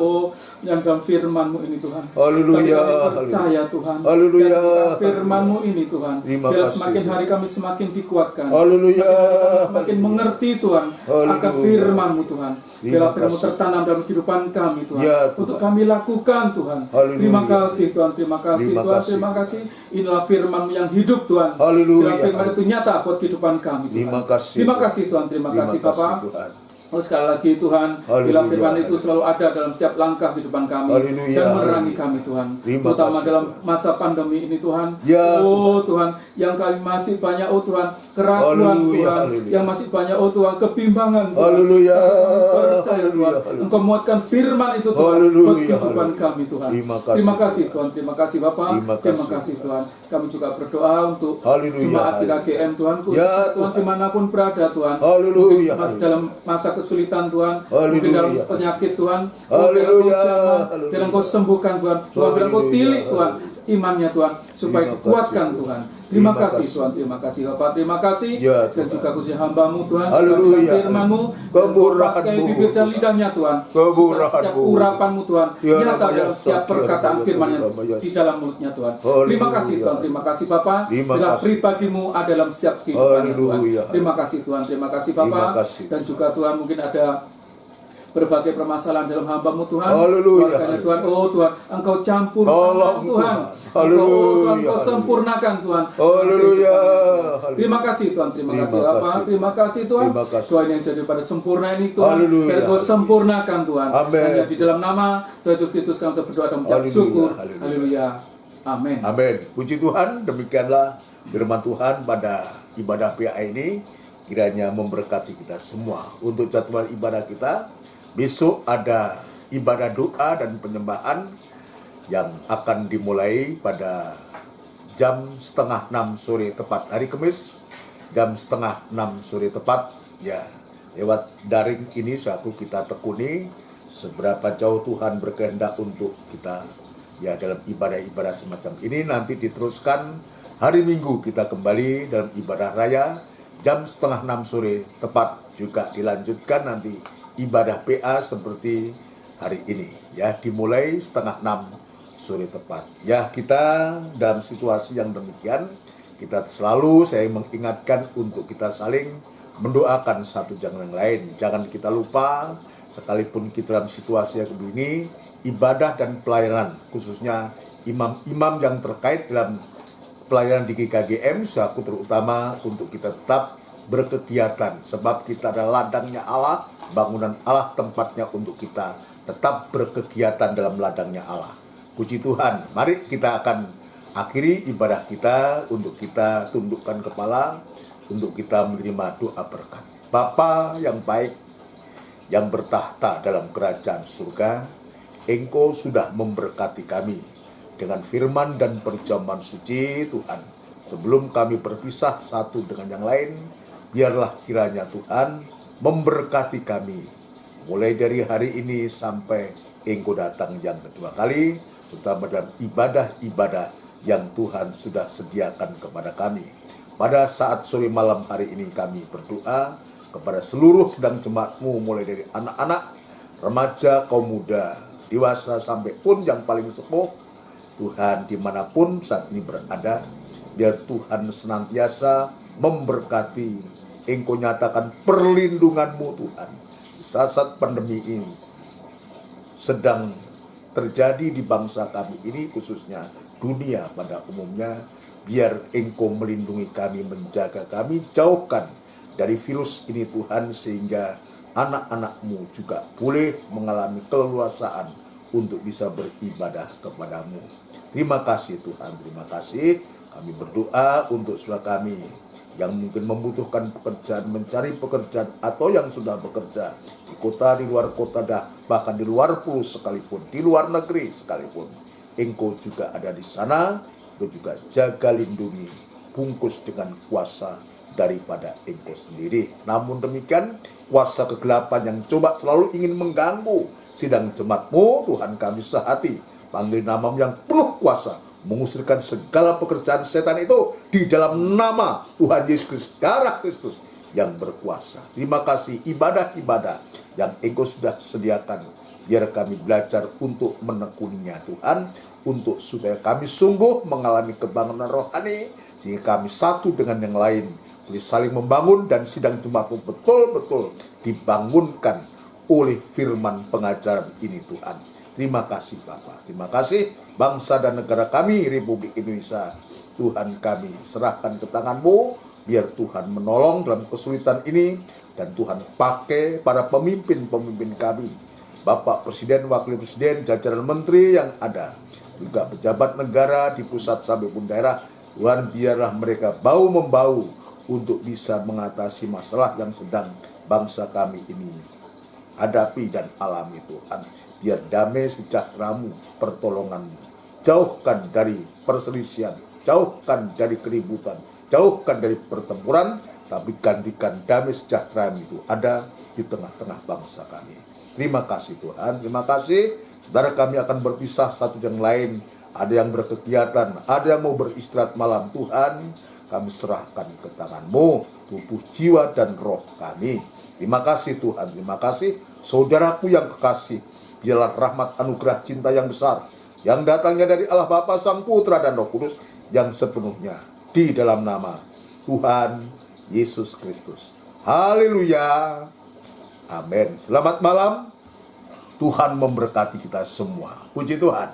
yang dalam firman-Mu ini Tuhan. Haleluya, Kami haleluya. percaya Tuhan. Haleluya, Dan firman-Mu ini Tuhan. Terima Biar kasih, semakin Tuhan. hari kami semakin dikuatkan. Haleluya, Semakin mengerti Tuhan akan Haleluya. firman-Mu Tuhan. Bila Terima firman-Mu kasih. tertanam dalam kehidupan kami Tuhan. Ya, Tuhan. Untuk kami lakukan Tuhan. Haleluya. Terima kasih Tuhan. Terima kasih Terima Tuhan. kasih, Terima kasih. Inilah firman-Mu yang hidup Tuhan. Haleluya. Bila firman itu nyata buat kehidupan kami Tuhan. Terima kasih, Terima Tuhan. kasih Tuhan. Terima kasih Bapak. Tuhan. Oh, sekali lagi Tuhan, bila Haleluya. firman itu selalu ada dalam setiap langkah kehidupan kami Haleluya. dan menerangi Haleluya. kami Tuhan, Terima terutama kasih, dalam Tuhan. masa pandemi ini Tuhan. Ya, Oh Tuhan, yang kami masih banyak Tuhan keraguan Haleluya. Tuhan, Haleluya. yang masih banyak Tuhan kebimbangan Tuhan. Haleluya. Percaya Tuhan, Haleluya. Engkau muatkan firman itu Tuhan Haleluya. buat kehidupan Haleluya. kami Tuhan. Terima kasih, Terima kasih Tuhan. Tuhan, terima kasih Bapak, Terima terima kasih, kasih Tuhan. Tuhan. Kami juga berdoa untuk Haleluya. jemaat Haleluya. KGM Tuhan, Ya, khususnya Tuhan Tuhan. dimanapun berada Tuhan. Haleluya. Mungkin dalam masa kesulitan Tuhan, Haleluya. mungkin dalam penyakit Tuhan, Haleluya. Haleluya. Biar Engkau sembuhkan Tuhan, biar Engkau Haleluya. tilik Tuhan imannya Tuhan, supaya Terima dikuatkan kasih, Tuhan. Tuhan. Terima Terima kasih kasih. Tuhan, terima kasih Bapak, terima kasih. Ya, Dan Tuhan. juga khususnya hamba-Mu Tuhan, Haleluya. Tuhan, firman-Mu, Kemurahan-Mu. pakai bibir dan lidahnya Tuhan, Kemurahan-Mu. setiap urapan-Mu Tuhan, Ya, nyata Ramaya dalam setiap Sakya, perkataan Ramaya firman yang Ramaya di dalam mulutnya Tuhan. Haleluya. Terima kasih Tuhan, terima kasih Bapak, Terima bila kasih. pribadi-Mu ada dalam setiap kehidupan Tuhan. Haleluya. Terima kasih Tuhan, terima kasih Terima Bapak, kasih, dan juga Tuhan mungkin ada berbagai permasalahan dalam hamba-Mu Tuhan. Haleluya. Keluarganya Tuhan, oh Tuhan, Engkau campur Tolong, Tuhan. Tuhan. Haleluya. Oh Tuhan, Engkau Haleluya. sempurnakan Tuhan. Haleluya. Terima kasih Tuhan, terima Terima kasih Bapa, kasih. terima kasih Tuhan. Terima kasih. Tuhan yang jadi pada sempurna ini Tuhan, Haleluya. biar Engkau sempurnakan Tuhan. Amin. Hanya di dalam nama Tuhan Yesus Kristus kami berdoa dan mengucap Haleluya. syukur. Haleluya. Haleluya. Amin. Amin. Puji Tuhan, demikianlah firman Tuhan pada ibadah PA ini. Kiranya memberkati kita semua. Untuk jadwal ibadah kita, besok ada ibadah doa dan penyembahan yang akan dimulai pada jam 5:30 sore tepat hari Kamis, jam 5:30 sore tepat. Ya, lewat daring ini suatu kita tekuni seberapa jauh Tuhan berkehendak untuk kita ya dalam ibadah-ibadah semacam ini. Nanti diteruskan hari Minggu kita kembali dalam ibadah raya jam 5:30 sore tepat, juga dilanjutkan nanti ibadah PA seperti hari ini ya, dimulai 5:30 sore tepat. Ya, kita dalam situasi yang demikian, kita selalu saya mengingatkan untuk kita saling mendoakan satu dengan yang lain. Jangan kita lupa, sekalipun kita dalam situasi yang begini, ibadah dan pelayanan, khususnya imam-imam yang terkait dalam pelayanan di GKGM, aku terutama untuk kita tetap berkegiatan, sebab kita adalah ladangnya Allah, bangunan Allah tempatnya untuk kita tetap berkegiatan dalam ladangnya Allah. Puji Tuhan, mari kita akan akhiri ibadah kita untuk kita tundukkan kepala, untuk kita menerima doa berkat. Bapa yang baik, yang bertahta dalam kerajaan surga, Engkau sudah memberkati kami dengan firman dan perjamuan suci Tuhan. Sebelum kami berpisah satu dengan yang lain, biarlah kiranya Tuhan memberkati kami mulai dari hari ini sampai Engkau datang yang kedua kali, terutama dalam ibadah-ibadah yang Tuhan sudah sediakan kepada kami. Pada saat sore malam hari ini kami berdoa kepada seluruh sedang jemaat-Mu, mulai dari anak-anak, remaja, kaum muda, dewasa sampai pun yang paling sepuh. Tuhan dimanapun saat ini berada, biar Tuhan senantiasa memberkati. Engkau nyatakan perlindungan-Mu Tuhan di saat pandemi ini sedang terjadi di bangsa kami ini, khususnya dunia pada umumnya. Biar Engkau melindungi kami, menjaga kami, jauhkan dari virus ini Tuhan, sehingga anak-anak-Mu juga boleh mengalami keleluasaan untuk bisa beribadah kepadamu. Terima kasih Tuhan, terima kasih. Kami berdoa untuk saudara kami yang mungkin membutuhkan pekerjaan, mencari pekerjaan, atau yang sudah bekerja di kota, di luar kota, bahkan di luar pulau sekalipun, di luar negeri sekalipun. Engkau juga ada di sana, Engkau juga jaga, lindungi, bungkus dengan kuasa daripada Engkau sendiri. Namun demikian, kuasa kegelapan yang coba selalu ingin mengganggu sidang jemaat-Mu, Tuhan kami sehati panggil nama yang penuh kuasa, mengusirkan segala pekerjaan setan itu di dalam nama Tuhan Yesus Kristus, darah Kristus yang berkuasa. Terima kasih ibadah-ibadah yang Engkau sudah sediakan, biar kami belajar untuk menekuninya Tuhan, untuk supaya kami sungguh mengalami kebangunan rohani, sehingga kami satu dengan yang lain boleh saling membangun, dan sidang jemaat-Mu betul-betul dibangunkan oleh firman pengajaran ini Tuhan. Terima kasih Bapa, terima kasih bangsa dan negara kami, Republik Indonesia. Tuhan kami serahkan ke tangan-Mu, biar Tuhan menolong dalam kesulitan ini, dan Tuhan pakai para pemimpin-pemimpin kami, Bapak Presiden, Wakil Presiden, jajaran menteri yang ada, juga pejabat negara di pusat sampai pun daerah. Tuhan, biarlah mereka bahu-membahu untuk bisa mengatasi masalah yang sedang bangsa kami ini hadapi dan alami Tuhan. Biar damai sejahtera-Mu, pertolongan-Mu, jauhkan dari perselisihan, jauhkan dari keributan, jauhkan dari pertempuran, tapi gantikan damai sejahtera-Mu itu ada di tengah-tengah bangsa kami. Terima kasih Tuhan, terima kasih. Saudara kami akan berpisah satu dengan lain. Ada yang berkegiatan, ada yang mau beristirahat malam. Tuhan, kami serahkan ke tangan-Mu, tubuh, jiwa, dan roh kami. Terima kasih Tuhan, terima kasih. Saudaraku yang kekasih, biarlah rahmat anugerah cinta yang besar, yang datangnya dari Allah Bapa, Sang Putra, dan Roh Kudus, yang sepenuhnya di dalam nama Tuhan Yesus Kristus. Haleluya. Amin. Selamat malam. Tuhan memberkati kita semua. Puji Tuhan.